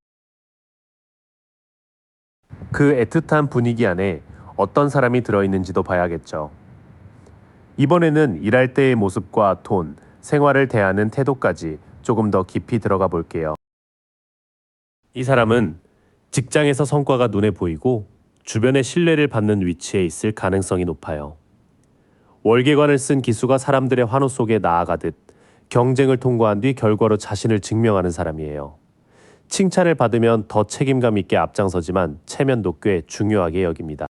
그 애틋한 분위기 안에 어떤 사람이 들어있는지도 봐야겠죠. 이번에는 일할 때의 모습과 톤, 생활을 대하는 태도까지 조금 더 깊이 들어가 볼게요. 이 사람은 직장에서 성과가 눈에 보이고 주변의 신뢰를 받는 위치에 있을 가능성이 높아요. 월계관을 쓴 기수가 사람들의 환호 속에 나아가듯 경쟁을 통과한 뒤 결과로 자신을 증명하는 사람이에요. 칭찬을 받으면 더 책임감 있게 앞장서지만 체면도 꽤 중요하게 여깁니다.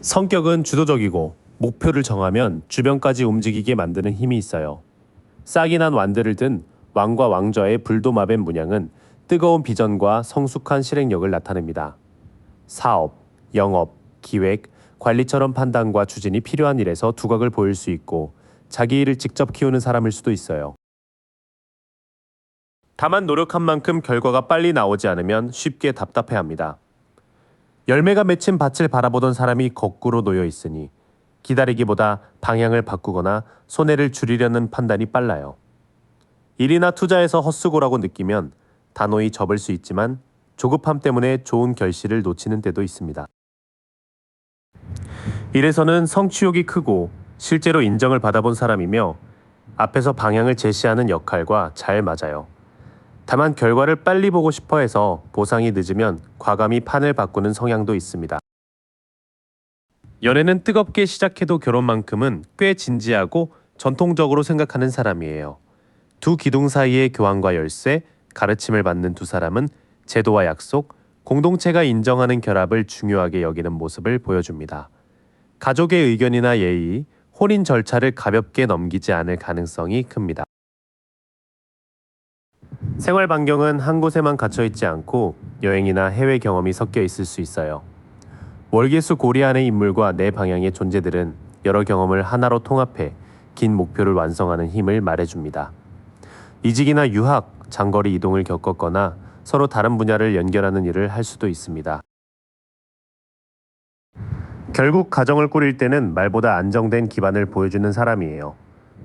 성격은 주도적이고 목표를 정하면 주변까지 움직이게 만드는 힘이 있어요. 싹이 난 완들을 든 왕과 왕좌의 불도마뱀 문양은 뜨거운 비전과 성숙한 실행력을 나타냅니다. 사업, 영업, 기획, 관리처럼 판단과 추진이 필요한 일에서 두각을 보일 수 있고 자기 일을 직접 키우는 사람일 수도 있어요. 다만 노력한 만큼 결과가 빨리 나오지 않으면 쉽게 답답해합니다. 열매가 맺힌 밭을 바라보던 사람이 거꾸로 놓여 있으니 기다리기보다 방향을 바꾸거나 손해를 줄이려는 판단이 빨라요. 일이나 투자에서 헛수고라고 느끼면 단호히 접을 수 있지만 조급함 때문에 좋은 결실을 놓치는 때도 있습니다. 일에서는 성취욕이 크고 실제로 인정을 받아본 사람이며 앞에서 방향을 제시하는 역할과 잘 맞아요. 다만 결과를 빨리 보고 싶어 해서 보상이 늦으면 과감히 판을 바꾸는 성향도 있습니다. 연애는 뜨겁게 시작해도 결혼만큼은 꽤 진지하고 전통적으로 생각하는 사람이에요. 두 기둥 사이의 교환과 열쇠, 가르침을 받는 두 사람은 제도와 약속, 공동체가 인정하는 결합을 중요하게 여기는 모습을 보여줍니다. 가족의 의견이나 예의, 혼인 절차를 가볍게 넘기지 않을 가능성이 큽니다. 생활 반경은 한 곳에만 갇혀 있지 않고 여행이나 해외 경험이 섞여 있을 수 있어요. 월계수 고리 안의 인물과 내 방향의 존재들은 여러 경험을 하나로 통합해 긴 목표를 완성하는 힘을 말해줍니다. 이직이나 유학, 장거리 이동을 겪었거나 서로 다른 분야를 연결하는 일을 할 수도 있습니다. 결국 가정을 꾸릴 때는 말보다 안정된 기반을 보여주는 사람이에요.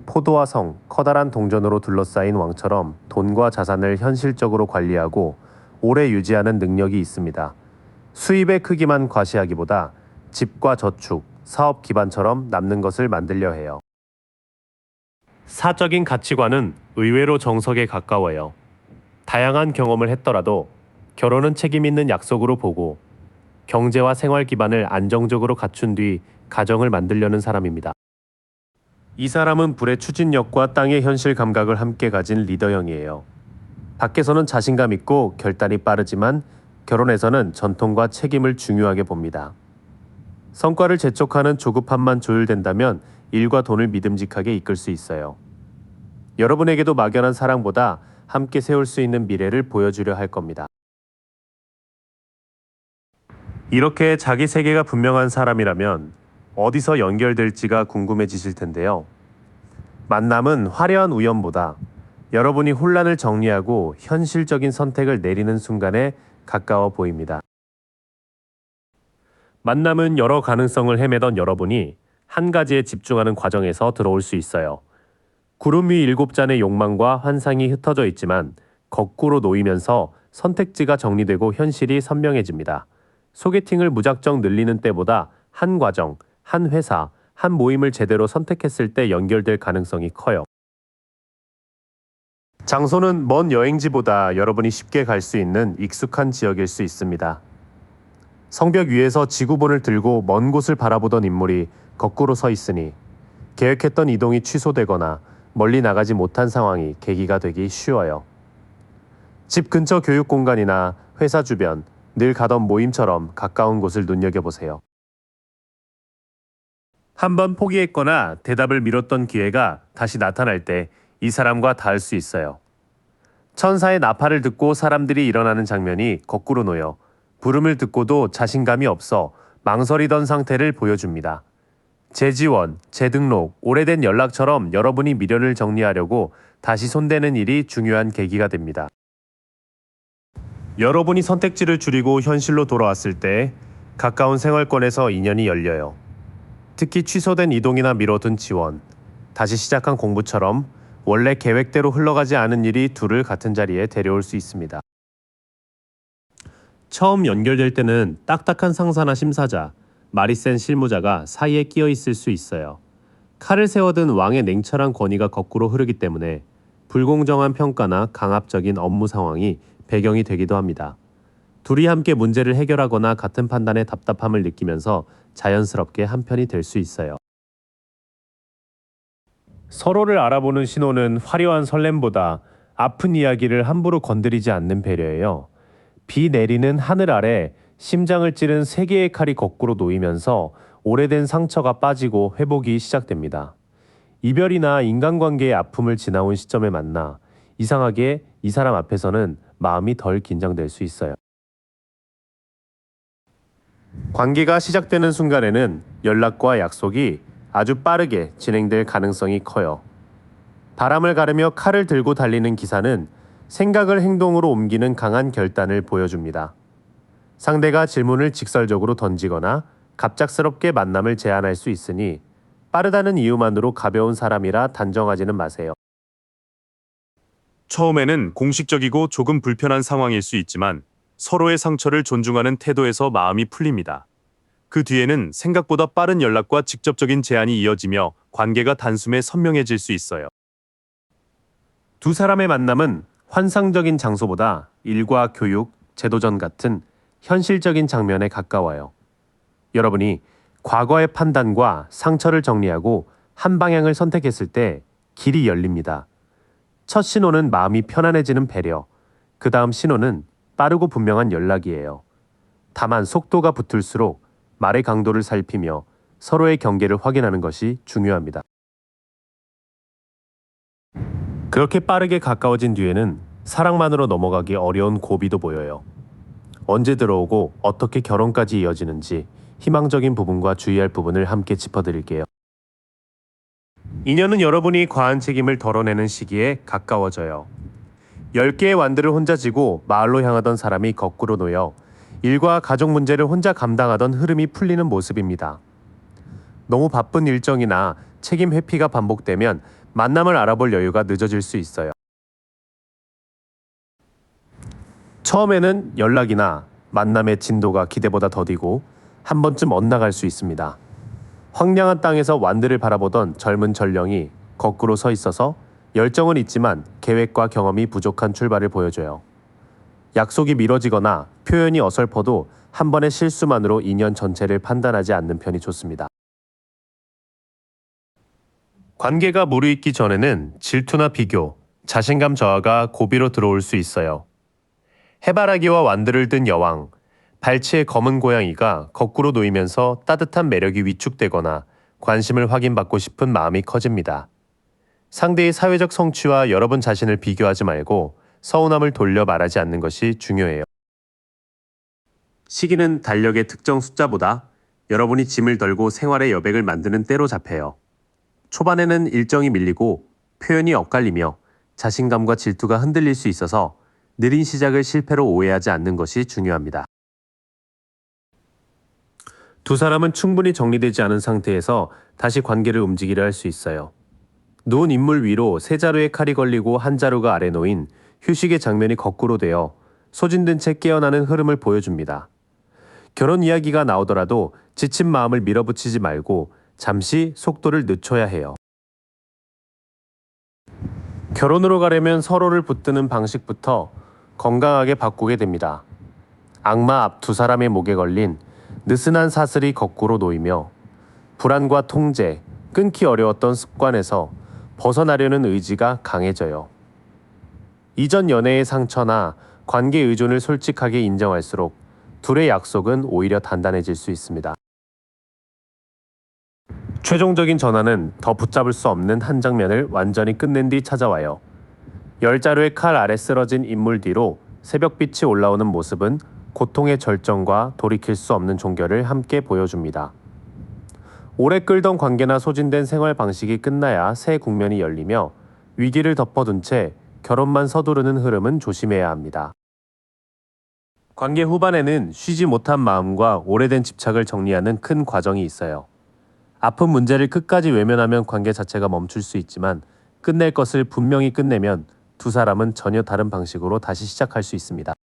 포도와 성, 커다란 동전으로 둘러싸인 왕처럼 돈과 자산을 현실적으로 관리하고 오래 유지하는 능력이 있습니다. 수입의 크기만 과시하기보다 집과 저축, 사업 기반처럼 남는 것을 만들려 해요. 사적인 가치관은 의외로 정석에 가까워요. 다양한 경험을 했더라도 결혼은 책임 있는 약속으로 보고 경제와 생활 기반을 안정적으로 갖춘 뒤 가정을 만들려는 사람입니다. 이 사람은 불의 추진력과 땅의 현실 감각을 함께 가진 리더형이에요. 밖에서는 자신감 있고 결단이 빠르지만 결혼에서는 전통과 책임을 중요하게 봅니다. 성과를 재촉하는 조급함만 조율된다면 일과 돈을 믿음직하게 이끌 수 있어요. 여러분에게도 막연한 사랑보다 함께 세울 수 있는 미래를 보여주려 할 겁니다. 이렇게 자기 세계가 분명한 사람이라면 어디서 연결될지가 궁금해지실 텐데요. 만남은 화려한 우연보다 여러분이 혼란을 정리하고 현실적인 선택을 내리는 순간에 가까워 보입니다. 만남은 여러 가능성을 헤매던 여러분이 한 가지에 집중하는 과정에서 들어올 수 있어요. 구름 위 7잔의 욕망과 환상이 흩어져 있지만 거꾸로 놓이면서 선택지가 정리되고 현실이 선명해집니다. 소개팅을 무작정 늘리는 때보다 한 과정, 한 회사, 한 모임을 제대로 선택했을 때 연결될 가능성이 커요. 장소는 먼 여행지보다 여러분이 쉽게 갈 수 있는 익숙한 지역일 수 있습니다. 성벽 위에서 지구본을 들고 먼 곳을 바라보던 인물이 거꾸로 서 있으니 계획했던 이동이 취소되거나 멀리 나가지 못한 상황이 계기가 되기 쉬워요. 집 근처 교육 공간이나 회사 주변, 늘 가던 모임처럼 가까운 곳을 눈여겨보세요. 한번 포기했거나 대답을 미뤘던 기회가 다시 나타날 때 이 사람과 닿을 수 있어요. 천사의 나팔을 듣고 사람들이 일어나는 장면이 거꾸로 놓여 부름을 듣고도 자신감이 없어 망설이던 상태를 보여줍니다. 재지원, 재등록, 오래된 연락처럼 여러분이 미련을 정리하려고 다시 손대는 일이 중요한 계기가 됩니다. 여러분이 선택지를 줄이고 현실로 돌아왔을 때 가까운 생활권에서 인연이 열려요. 특히 취소된 이동이나 미뤄둔 지원, 다시 시작한 공부처럼 원래 계획대로 흘러가지 않은 일이 둘을 같은 자리에 데려올 수 있습니다. 처음 연결될 때는 딱딱한 상사나 심사자, 말이 센 실무자가 사이에 끼어 있을 수 있어요. 칼을 세워든 왕의 냉철한 권위가 거꾸로 흐르기 때문에 불공정한 평가나 강압적인 업무 상황이 배경이 되기도 합니다. 둘이 함께 문제를 해결하거나 같은 판단에 답답함을 느끼면서 자연스럽게 한편이 될 수 있어요. 서로를 알아보는 신호는 화려한 설렘보다 아픈 이야기를 함부로 건드리지 않는 배려예요. 비 내리는 하늘 아래 심장을 찌른 세 개의 칼이 거꾸로 놓이면서 오래된 상처가 빠지고 회복이 시작됩니다. 이별이나 인간관계의 아픔을 지나온 시점에 만나 이상하게 이 사람 앞에서는 마음이 덜 긴장될 수 있어요. 관계가 시작되는 순간에는 연락과 약속이 아주 빠르게 진행될 가능성이 커요. 바람을 가르며 칼을 들고 달리는 기사는 생각을 행동으로 옮기는 강한 결단을 보여줍니다. 상대가 질문을 직설적으로 던지거나 갑작스럽게 만남을 제안할 수 있으니 빠르다는 이유만으로 가벼운 사람이라 단정하지는 마세요. 처음에는 공식적이고 조금 불편한 상황일 수 있지만 서로의 상처를 존중하는 태도에서 마음이 풀립니다. 그 뒤에는 생각보다 빠른 연락과 직접적인 제안이 이어지며 관계가 단숨에 선명해질 수 있어요. 두 사람의 만남은 환상적인 장소보다 일과 교육, 제도전 같은 현실적인 장면에 가까워요. 여러분이 과거의 판단과 상처를 정리하고 한 방향을 선택했을 때 길이 열립니다. 첫 신호는 마음이 편안해지는 배려, 그 다음 신호는 빠르고 분명한 연락이에요. 다만 속도가 붙을수록 말의 강도를 살피며 서로의 경계를 확인하는 것이 중요합니다. 그렇게 빠르게 가까워진 뒤에는 사랑만으로 넘어가기 어려운 고비도 보여요. 언제 들어오고 어떻게 결혼까지 이어지는지 희망적인 부분과 주의할 부분을 함께 짚어드릴게요. 인연은 여러분이 과한 책임을 덜어내는 시기에 가까워져요. 10개의 완들을 혼자 지고 마을로 향하던 사람이 거꾸로 놓여 일과 가족 문제를 혼자 감당하던 흐름이 풀리는 모습입니다. 너무 바쁜 일정이나 책임 회피가 반복되면 만남을 알아볼 여유가 늦어질 수 있어요. 처음에는 연락이나 만남의 진도가 기대보다 더디고 한 번쯤 엇나갈 수 있습니다. 황량한 땅에서 완들을 바라보던 젊은 전령이 거꾸로 서 있어서 열정은 있지만 계획과 경험이 부족한 출발을 보여줘요. 약속이 미뤄지거나 표현이 어설퍼도 한 번의 실수만으로 인연 전체를 판단하지 않는 편이 좋습니다. 관계가 무르익기 전에는 질투나 비교, 자신감 저하가 고비로 들어올 수 있어요. 해바라기와 완들을 든 여왕, 발치의 검은 고양이가 거꾸로 놓이면서 따뜻한 매력이 위축되거나 관심을 확인받고 싶은 마음이 커집니다. 상대의 사회적 성취와 여러분 자신을 비교하지 말고 서운함을 돌려 말하지 않는 것이 중요해요. 시기는 달력의 특정 숫자보다 여러분이 짐을 덜고 생활의 여백을 만드는 때로 잡혀요. 초반에는 일정이 밀리고 표현이 엇갈리며 자신감과 질투가 흔들릴 수 있어서 느린 시작을 실패로 오해하지 않는 것이 중요합니다. 두 사람은 충분히 정리되지 않은 상태에서 다시 관계를 움직이려 할 수 있어요. 누운 인물 위로 세 자루의 칼이 걸리고 한 자루가 아래 놓인 휴식의 장면이 거꾸로 되어 소진된 채 깨어나는 흐름을 보여줍니다. 결혼 이야기가 나오더라도 지친 마음을 밀어붙이지 말고 잠시 속도를 늦춰야 해요. 결혼으로 가려면 서로를 붙드는 방식부터 건강하게 바꾸게 됩니다. 악마 앞 두 사람의 목에 걸린 느슨한 사슬이 거꾸로 놓이며 불안과 통제, 끊기 어려웠던 습관에서 벗어나려는 의지가 강해져요. 이전 연애의 상처나 관계 의존을 솔직하게 인정할수록 둘의 약속은 오히려 단단해질 수 있습니다. 최종적인 전환은 더 붙잡을 수 없는 한 장면을 완전히 끝낸 뒤 찾아와요. 10자루의 칼 아래 쓰러진 인물 뒤로 새벽빛이 올라오는 모습은 고통의 절정과 돌이킬 수 없는 종결을 함께 보여줍니다. 오래 끌던 관계나 소진된 생활 방식이 끝나야 새 국면이 열리며 위기를 덮어둔 채 결혼만 서두르는 흐름은 조심해야 합니다. 관계 후반에는 쉬지 못한 마음과 오래된 집착을 정리하는 큰 과정이 있어요. 아픈 문제를 끝까지 외면하면 관계 자체가 멈출 수 있지만 끝낼 것을 분명히 끝내면 두 사람은 전혀 다른 방식으로 다시 시작할 수 있습니다.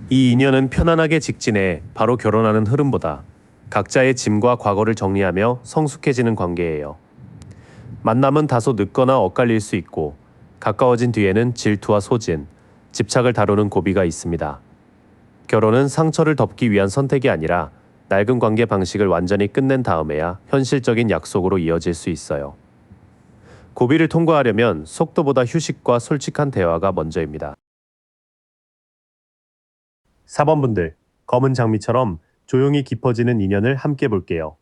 이 인연은 편안하게 직진해 바로 결혼하는 흐름보다 각자의 짐과 과거를 정리하며 성숙해지는 관계예요. 만남은 다소 늦거나 엇갈릴 수 있고 가까워진 뒤에는 질투와 소진, 집착을 다루는 고비가 있습니다. 결혼은 상처를 덮기 위한 선택이 아니라 낡은 관계 방식을 완전히 끝낸 다음에야 현실적인 약속으로 이어질 수 있어요. 고비를 통과하려면 속도보다 휴식과 솔직한 대화가 먼저입니다. 4번분들, 검은 장미처럼 조용히 깊어지는 인연을 함께 볼게요.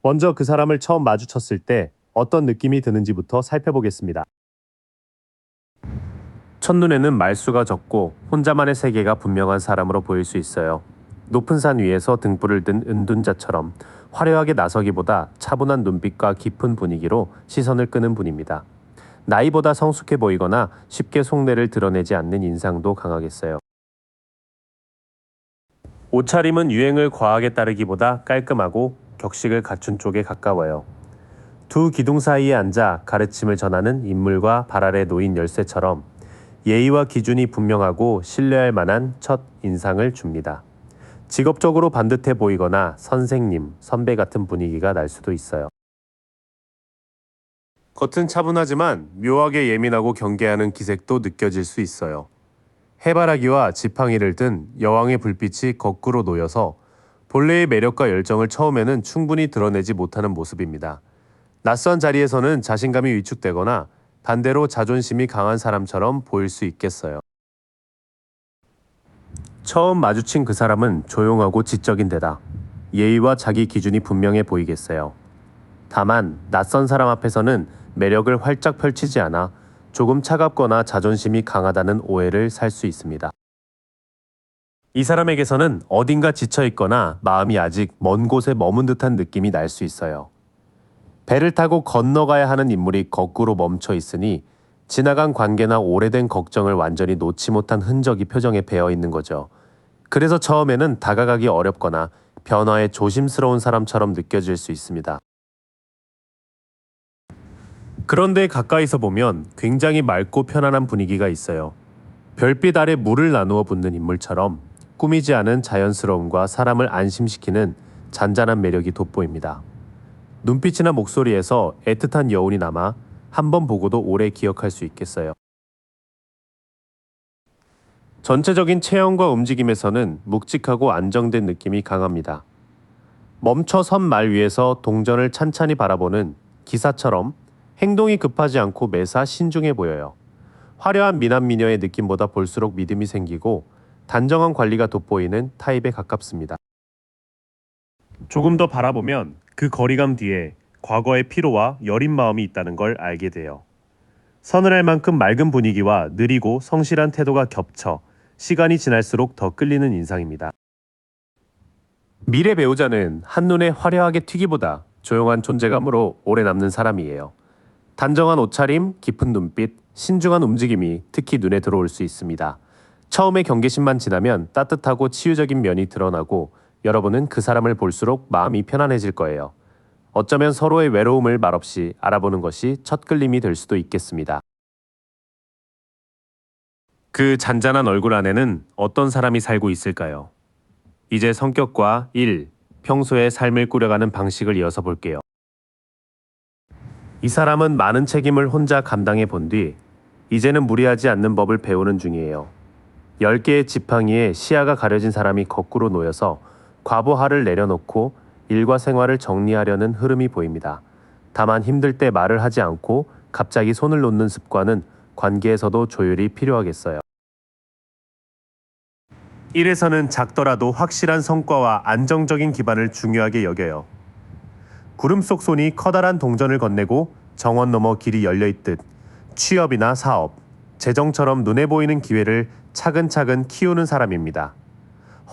먼저 그 사람을 처음 마주쳤을 때 어떤 느낌이 드는지부터 살펴보겠습니다. 첫눈에는 말수가 적고 혼자만의 세계가 분명한 사람으로 보일 수 있어요. 높은 산 위에서 등불을 든 은둔자처럼 화려하게 나서기보다 차분한 눈빛과 깊은 분위기로 시선을 끄는 분입니다. 나이보다 성숙해 보이거나 쉽게 속내를 드러내지 않는 인상도 강하겠어요. 옷차림은 유행을 과하게 따르기보다 깔끔하고 격식을 갖춘 쪽에 가까워요. 두 기둥 사이에 앉아 가르침을 전하는 인물과 발 아래 놓인 열쇠처럼 예의와 기준이 분명하고 신뢰할 만한 첫 인상을 줍니다. 직업적으로 반듯해 보이거나 선생님, 선배 같은 분위기가 날 수도 있어요. 겉은 차분하지만 묘하게 예민하고 경계하는 기색도 느껴질 수 있어요. 해바라기와 지팡이를 든 여왕의 불빛이 거꾸로 놓여서 본래의 매력과 열정을 처음에는 충분히 드러내지 못하는 모습입니다. 낯선 자리에서는 자신감이 위축되거나 반대로 자존심이 강한 사람처럼 보일 수 있겠어요. 처음 마주친 그 사람은 조용하고 지적인 데다 예의와 자기 기준이 분명해 보이겠어요. 다만 낯선 사람 앞에서는 매력을 활짝 펼치지 않아 조금 차갑거나 자존심이 강하다는 오해를 살 수 있습니다. 이 사람에게서는 어딘가 지쳐있거나 마음이 아직 먼 곳에 머문 듯한 느낌이 날 수 있어요. 배를 타고 건너가야 하는 인물이 거꾸로 멈춰 있으니 지나간 관계나 오래된 걱정을 완전히 놓지 못한 흔적이 표정에 배어 있는 거죠. 그래서 처음에는 다가가기 어렵거나 변화에 조심스러운 사람처럼 느껴질 수 있습니다. 그런데 가까이서 보면 굉장히 맑고 편안한 분위기가 있어요. 별빛 아래 물을 나누어 붓는 인물처럼 꾸미지 않은 자연스러움과 사람을 안심시키는 잔잔한 매력이 돋보입니다. 눈빛이나 목소리에서 애틋한 여운이 남아 한 번 보고도 오래 기억할 수 있겠어요. 전체적인 체형과 움직임에서는 묵직하고 안정된 느낌이 강합니다. 멈춰 선 말 위에서 동전을 찬찬히 바라보는 기사처럼 행동이 급하지 않고 매사 신중해 보여요. 화려한 미남 미녀의 느낌보다 볼수록 믿음이 생기고 단정한 관리가 돋보이는 타입에 가깝습니다. 조금 더 바라보면 그 거리감 뒤에 과거의 피로와 여린 마음이 있다는 걸 알게 돼요. 서늘할 만큼 맑은 분위기와 느리고 성실한 태도가 겹쳐 시간이 지날수록 더 끌리는 인상입니다. 미래 배우자는 한눈에 화려하게 튀기보다 조용한 존재감으로 오래 남는 사람이에요. 단정한 옷차림, 깊은 눈빛, 신중한 움직임이 특히 눈에 들어올 수 있습니다. 처음에 경계심만 지나면 따뜻하고 치유적인 면이 드러나고 여러분은 그 사람을 볼수록 마음이 편안해질 거예요. 어쩌면 서로의 외로움을 말없이 알아보는 것이 첫 끌림이 될 수도 있겠습니다. 그 잔잔한 얼굴 안에는 어떤 사람이 살고 있을까요? 이제 성격과 일, 평소의 삶을 꾸려가는 방식을 이어서 볼게요. 이 사람은 많은 책임을 혼자 감당해 본 뒤 이제는 무리하지 않는 법을 배우는 중이에요. 10개의 지팡이에 시야가 가려진 사람이 거꾸로 놓여서 과보하를 내려놓고 일과 생활을 정리하려는 흐름이 보입니다. 다만 힘들 때 말을 하지 않고 갑자기 손을 놓는 습관은 관계에서도 조율이 필요하겠어요. 일에서는 작더라도 확실한 성과와 안정적인 기반을 중요하게 여겨요. 구름 속 손이 커다란 동전을 건네고 정원 너머 길이 열려있듯 취업이나 사업, 재정처럼 눈에 보이는 기회를 차근차근 키우는 사람입니다.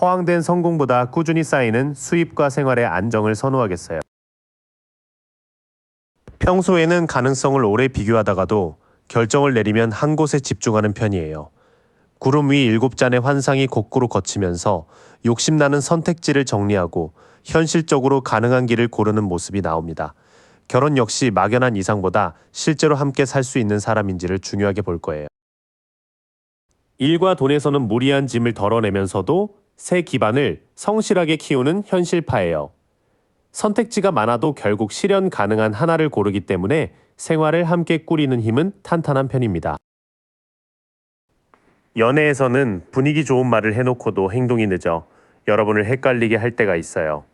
허황된 성공보다 꾸준히 쌓이는 수입과 생활의 안정을 선호하겠어요. 평소에는 가능성을 오래 비교하다가도 결정을 내리면 한 곳에 집중하는 편이에요. 구름 위 7잔의 환상이 거꾸로 거치면서 욕심나는 선택지를 정리하고 현실적으로 가능한 길을 고르는 모습이 나옵니다. 결혼 역시 막연한 이상보다 실제로 함께 살 수 있는 사람인지를 중요하게 볼 거예요. 일과 돈에서는 무리한 짐을 덜어내면서도 새 기반을 성실하게 키우는 현실파예요. 선택지가 많아도 결국 실현 가능한 하나를 고르기 때문에 생활을 함께 꾸리는 힘은 탄탄한 편입니다. 연애에서는 분위기 좋은 말을 해놓고도 행동이 늦어 여러분을 헷갈리게 할 때가 있어요.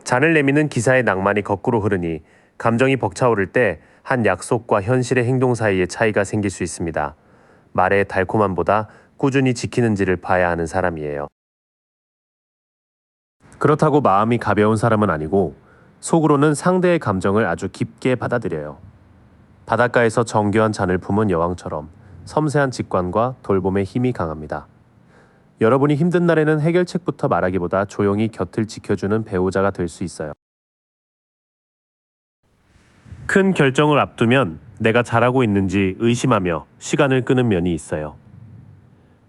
잔을 내미는 기사의 낭만이 거꾸로 흐르니 감정이 벅차오를 때 한 약속과 현실의 행동 사이에 차이가 생길 수 있습니다. 말의 달콤함보다 꾸준히 지키는지를 봐야 하는 사람이에요. 그렇다고 마음이 가벼운 사람은 아니고 속으로는 상대의 감정을 아주 깊게 받아들여요. 바닷가에서 정교한 잔을 품은 여왕처럼 섬세한 직관과 돌봄의 힘이 강합니다. 여러분이 힘든 날에는 해결책부터 말하기보다 조용히 곁을 지켜주는 배우자가 될 수 있어요. 큰 결정을 앞두면 내가 잘하고 있는지 의심하며 시간을 끄는 면이 있어요.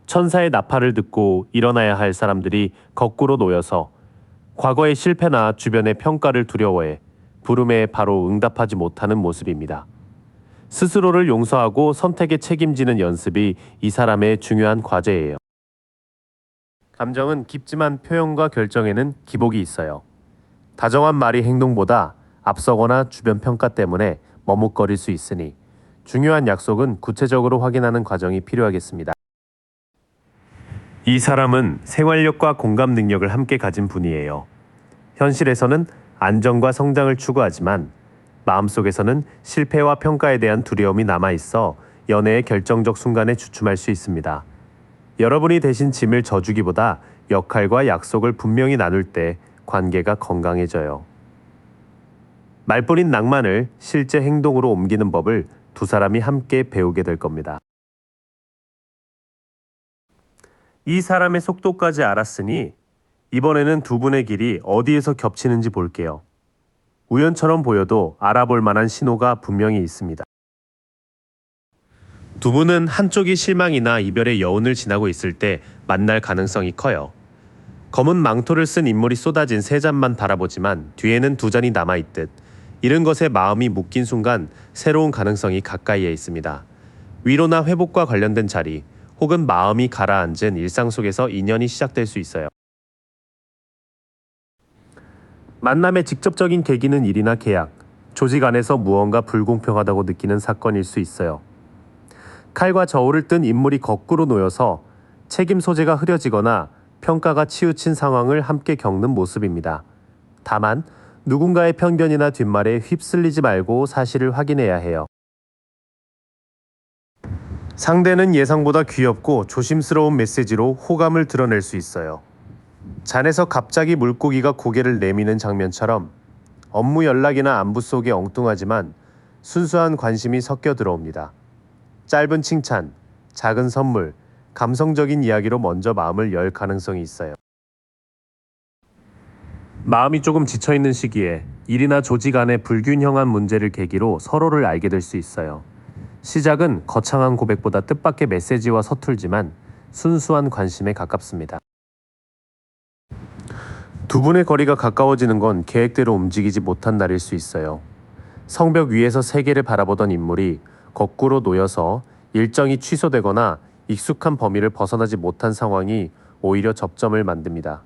천사의 나팔을 듣고 일어나야 할 사람들이 거꾸로 놓여서 과거의 실패나 주변의 평가를 두려워해 부름에 바로 응답하지 못하는 모습입니다. 스스로를 용서하고 선택에 책임지는 연습이 이 사람의 중요한 과제예요. 감정은 깊지만 표현과 결정에는 기복이 있어요. 다정한 말이 행동보다 앞서거나 주변 평가 때문에 머뭇거릴 수 있으니 중요한 약속은 구체적으로 확인하는 과정이 필요하겠습니다. 이 사람은 생활력과 공감 능력을 함께 가진 분이에요. 현실에서는 안정과 성장을 추구하지만 마음속에서는 실패와 평가에 대한 두려움이 남아있어 연애의 결정적 순간에 주춤할 수 있습니다. 여러분이 대신 짐을 져주기보다 역할과 약속을 분명히 나눌 때 관계가 건강해져요. 말뿐인 낭만을 실제 행동으로 옮기는 법을 두 사람이 함께 배우게 될 겁니다. 이 사람의 속도까지 알았으니 이번에는 두 분의 길이 어디에서 겹치는지 볼게요. 우연처럼 보여도 알아볼 만한 신호가 분명히 있습니다. 두 분은 한쪽이 실망이나 이별의 여운을 지나고 있을 때 만날 가능성이 커요. 검은 망토를 쓴 인물이 쏟아진 세 잔만 바라보지만 뒤에는 두 잔이 남아있듯 잃은 것에 마음이 묶인 순간 새로운 가능성이 가까이에 있습니다. 위로나 회복과 관련된 자리 혹은 마음이 가라앉은 일상 속에서 인연이 시작될 수 있어요. 만남의 직접적인 계기는 일이나 계약, 조직 안에서 무언가 불공평하다고 느끼는 사건일 수 있어요. 칼과 저울을 뜬 인물이 거꾸로 놓여서 책임 소재가 흐려지거나 평가가 치우친 상황을 함께 겪는 모습입니다. 다만 누군가의 편견이나 뒷말에 휩쓸리지 말고 사실을 확인해야 해요. 상대는 예상보다 귀엽고 조심스러운 메시지로 호감을 드러낼 수 있어요. 잔에서 갑자기 물고기가 고개를 내미는 장면처럼 업무 연락이나 안부 속에 엉뚱하지만 순수한 관심이 섞여 들어옵니다. 짧은 칭찬, 작은 선물, 감성적인 이야기로 먼저 마음을 열 가능성이 있어요. 마음이 조금 지쳐있는 시기에 일이나 조직 안의 불균형한 문제를 계기로 서로를 알게 될 수 있어요. 시작은 거창한 고백보다 뜻밖의 메시지와 서툴지만 순수한 관심에 가깝습니다. 두 분의 거리가 가까워지는 건 계획대로 움직이지 못한 날일 수 있어요. 성벽 위에서 세계를 바라보던 인물이 거꾸로 놓여서 일정이 취소되거나 익숙한 범위를 벗어나지 못한 상황이 오히려 접점을 만듭니다.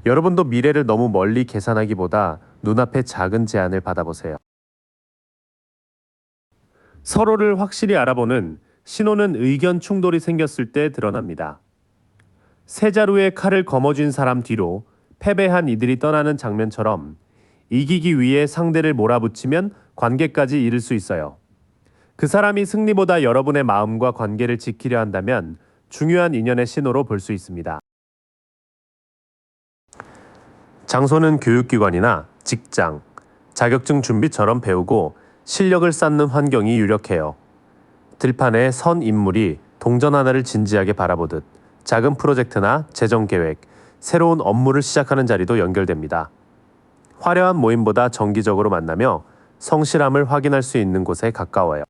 여러분도 미래를 너무 멀리 계산하기보다 눈앞의 작은 제안을 받아보세요. 서로를 확실히 알아보는 신호는 의견 충돌이 생겼을 때 드러납니다. 세 자루의 칼을 거머쥔 사람 뒤로 패배한 이들이 떠나는 장면처럼 이기기 위해 상대를 몰아붙이면 관계까지 잃을 수 있어요. 그 사람이 승리보다 여러분의 마음과 관계를 지키려 한다면 중요한 인연의 신호로 볼 수 있습니다. 장소는 교육기관이나 직장, 자격증 준비처럼 배우고 실력을 쌓는 환경이 유력해요. 들판에 선 인물이 동전 하나를 진지하게 바라보듯 작은 프로젝트나 재정 계획, 새로운 업무를 시작하는 자리도 연결됩니다. 화려한 모임보다 정기적으로 만나며 성실함을 확인할 수 있는 곳에 가까워요.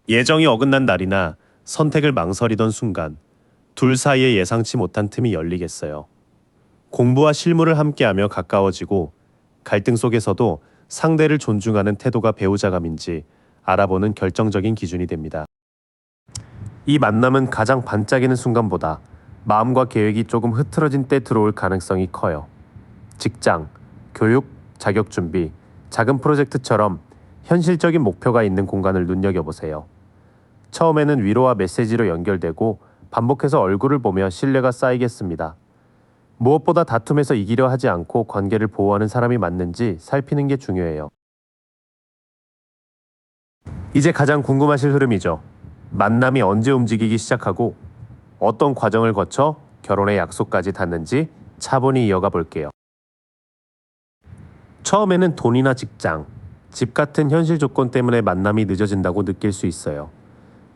예정이 어긋난 날이나 선택을 망설이던 순간 둘 사이에 예상치 못한 틈이 열리겠어요. 공부와 실무를 함께하며 가까워지고 갈등 속에서도 상대를 존중하는 태도가 배우자감인지 알아보는 결정적인 기준이 됩니다. 이 만남은 가장 반짝이는 순간보다 마음과 계획이 조금 흐트러진 때 들어올 가능성이 커요. 직장, 교육, 자격 준비, 작은 프로젝트처럼 현실적인 목표가 있는 공간을 눈여겨보세요. 처음에는 위로와 메시지로 연결되고 반복해서 얼굴을 보며 신뢰가 쌓이겠습니다. 무엇보다 다툼에서 이기려 하지 않고 관계를 보호하는 사람이 맞는지 살피는 게 중요해요. 이제 가장 궁금하실 흐름이죠. 만남이 언제 움직이기 시작하고 어떤 과정을 거쳐 결혼의 약속까지 닿는지 차분히 이어가 볼게요. 처음에는 돈이나 직장, 집 같은 현실 조건 때문에 만남이 늦어진다고 느낄 수 있어요.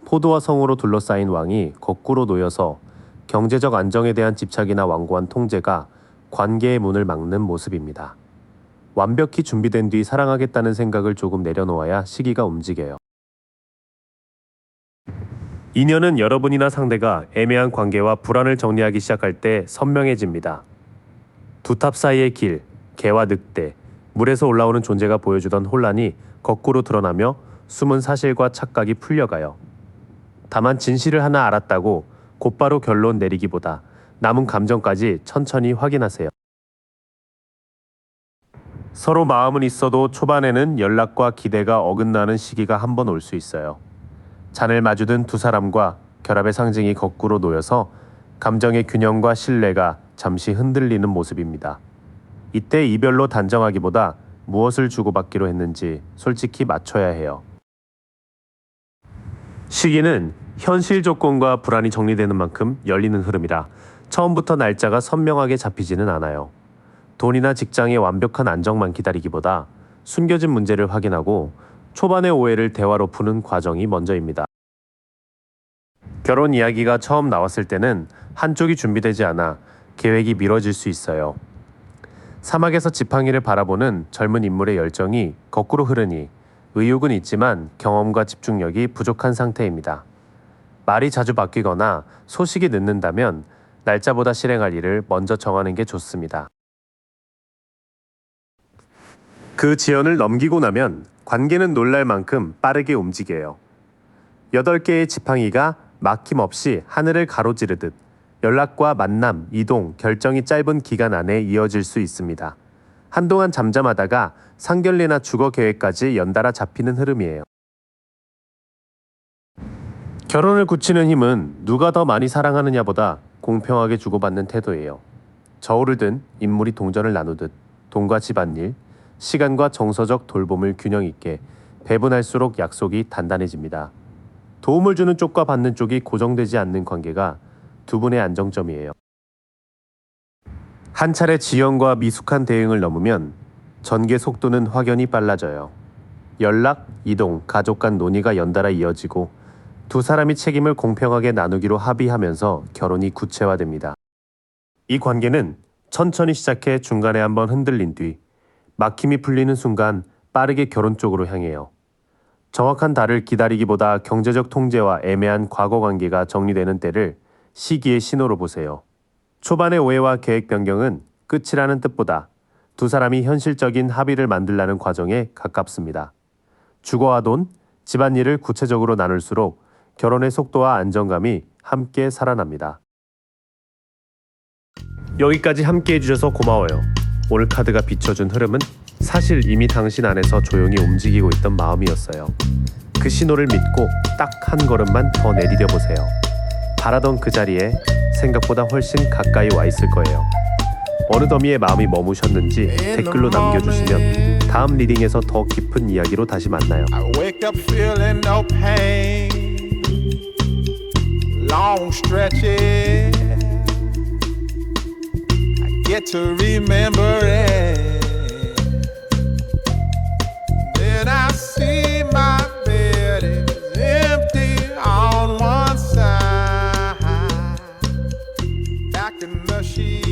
포도와 성으로 둘러싸인 왕이 거꾸로 놓여서 경제적 안정에 대한 집착이나 완고한 통제가 관계의 문을 막는 모습입니다. 완벽히 준비된 뒤 사랑하겠다는 생각을 조금 내려놓아야 시기가 움직여요. 인연은 여러분이나 상대가 애매한 관계와 불안을 정리하기 시작할 때 선명해집니다. 두 탑 사이의 길, 개와 늑대, 물에서 올라오는 존재가 보여주던 혼란이 거꾸로 드러나며 숨은 사실과 착각이 풀려가요. 다만 진실을 하나 알았다고 곧바로 결론 내리기보다 남은 감정까지 천천히 확인하세요. 서로 마음은 있어도 초반에는 연락과 기대가 어긋나는 시기가 한 번 올 수 있어요. 잔을 마주든 두 사람과 결합의 상징이 거꾸로 놓여서 감정의 균형과 신뢰가 잠시 흔들리는 모습입니다. 이때 이별로 단정하기보다 무엇을 주고받기로 했는지 솔직히 맞춰야 해요. 시기는 현실 조건과 불안이 정리되는 만큼 열리는 흐름이라 처음부터 날짜가 선명하게 잡히지는 않아요. 돈이나 직장의 완벽한 안정만 기다리기보다 숨겨진 문제를 확인하고 초반의 오해를 대화로 푸는 과정이 먼저입니다. 결혼 이야기가 처음 나왔을 때는 한쪽이 준비되지 않아 계획이 미뤄질 수 있어요. 사막에서 지팡이를 바라보는 젊은 인물의 열정이 거꾸로 흐르니 의욕은 있지만 경험과 집중력이 부족한 상태입니다. 말이 자주 바뀌거나 소식이 늦는다면 날짜보다 실행할 일을 먼저 정하는 게 좋습니다. 그 지연을 넘기고 나면 관계는 놀랄 만큼 빠르게 움직여요. 8개의 지팡이가 막힘없이 하늘을 가로지르듯 연락과 만남, 이동, 결정이 짧은 기간 안에 이어질 수 있습니다. 한동안 잠잠하다가 상견례나 주거 계획까지 연달아 잡히는 흐름이에요. 결혼을 굳히는 힘은 누가 더 많이 사랑하느냐보다 공평하게 주고받는 태도예요. 저울을 든 인물이 동전을 나누듯 돈과 집안일, 시간과 정서적 돌봄을 균형 있게 배분할수록 약속이 단단해집니다. 도움을 주는 쪽과 받는 쪽이 고정되지 않는 관계가 두 분의 안정점이에요. 한 차례 지연과 미숙한 대응을 넘으면 전개 속도는 확연히 빨라져요. 연락, 이동, 가족 간 논의가 연달아 이어지고 두 사람이 책임을 공평하게 나누기로 합의하면서 결혼이 구체화됩니다. 이 관계는 천천히 시작해 중간에 한번 흔들린 뒤 막힘이 풀리는 순간 빠르게 결혼 쪽으로 향해요. 정확한 달을 기다리기보다 경제적 통제와 애매한 과거 관계가 정리되는 때를 시기의 신호로 보세요. 초반의 오해와 계획 변경은 끝이라는 뜻보다 두 사람이 현실적인 합의를 만들라는 과정에 가깝습니다. 주거와 돈, 집안일을 구체적으로 나눌수록 결혼의 속도와 안정감이 함께 살아납니다. 여기까지 함께 해주셔서 고마워요. 오늘 카드가 비춰준 흐름은 사실 이미 당신 안에서 조용히 움직이고 있던 마음이었어요. 그 신호를 믿고 딱 한 걸음만 더 내디뎌 보세요. 바라던 그 자리에 생각보다 훨씬 가까이 와 있을 거예요. 어느 더미에 마음이 머무셨는지 댓글로 남겨주시면 다음 리딩에서 더 깊은 이야기로 다시 만나요. I wake up feeling no pain, long stretches. I get to remember it. Then I see my bed is empty on one side. Back in the sheet.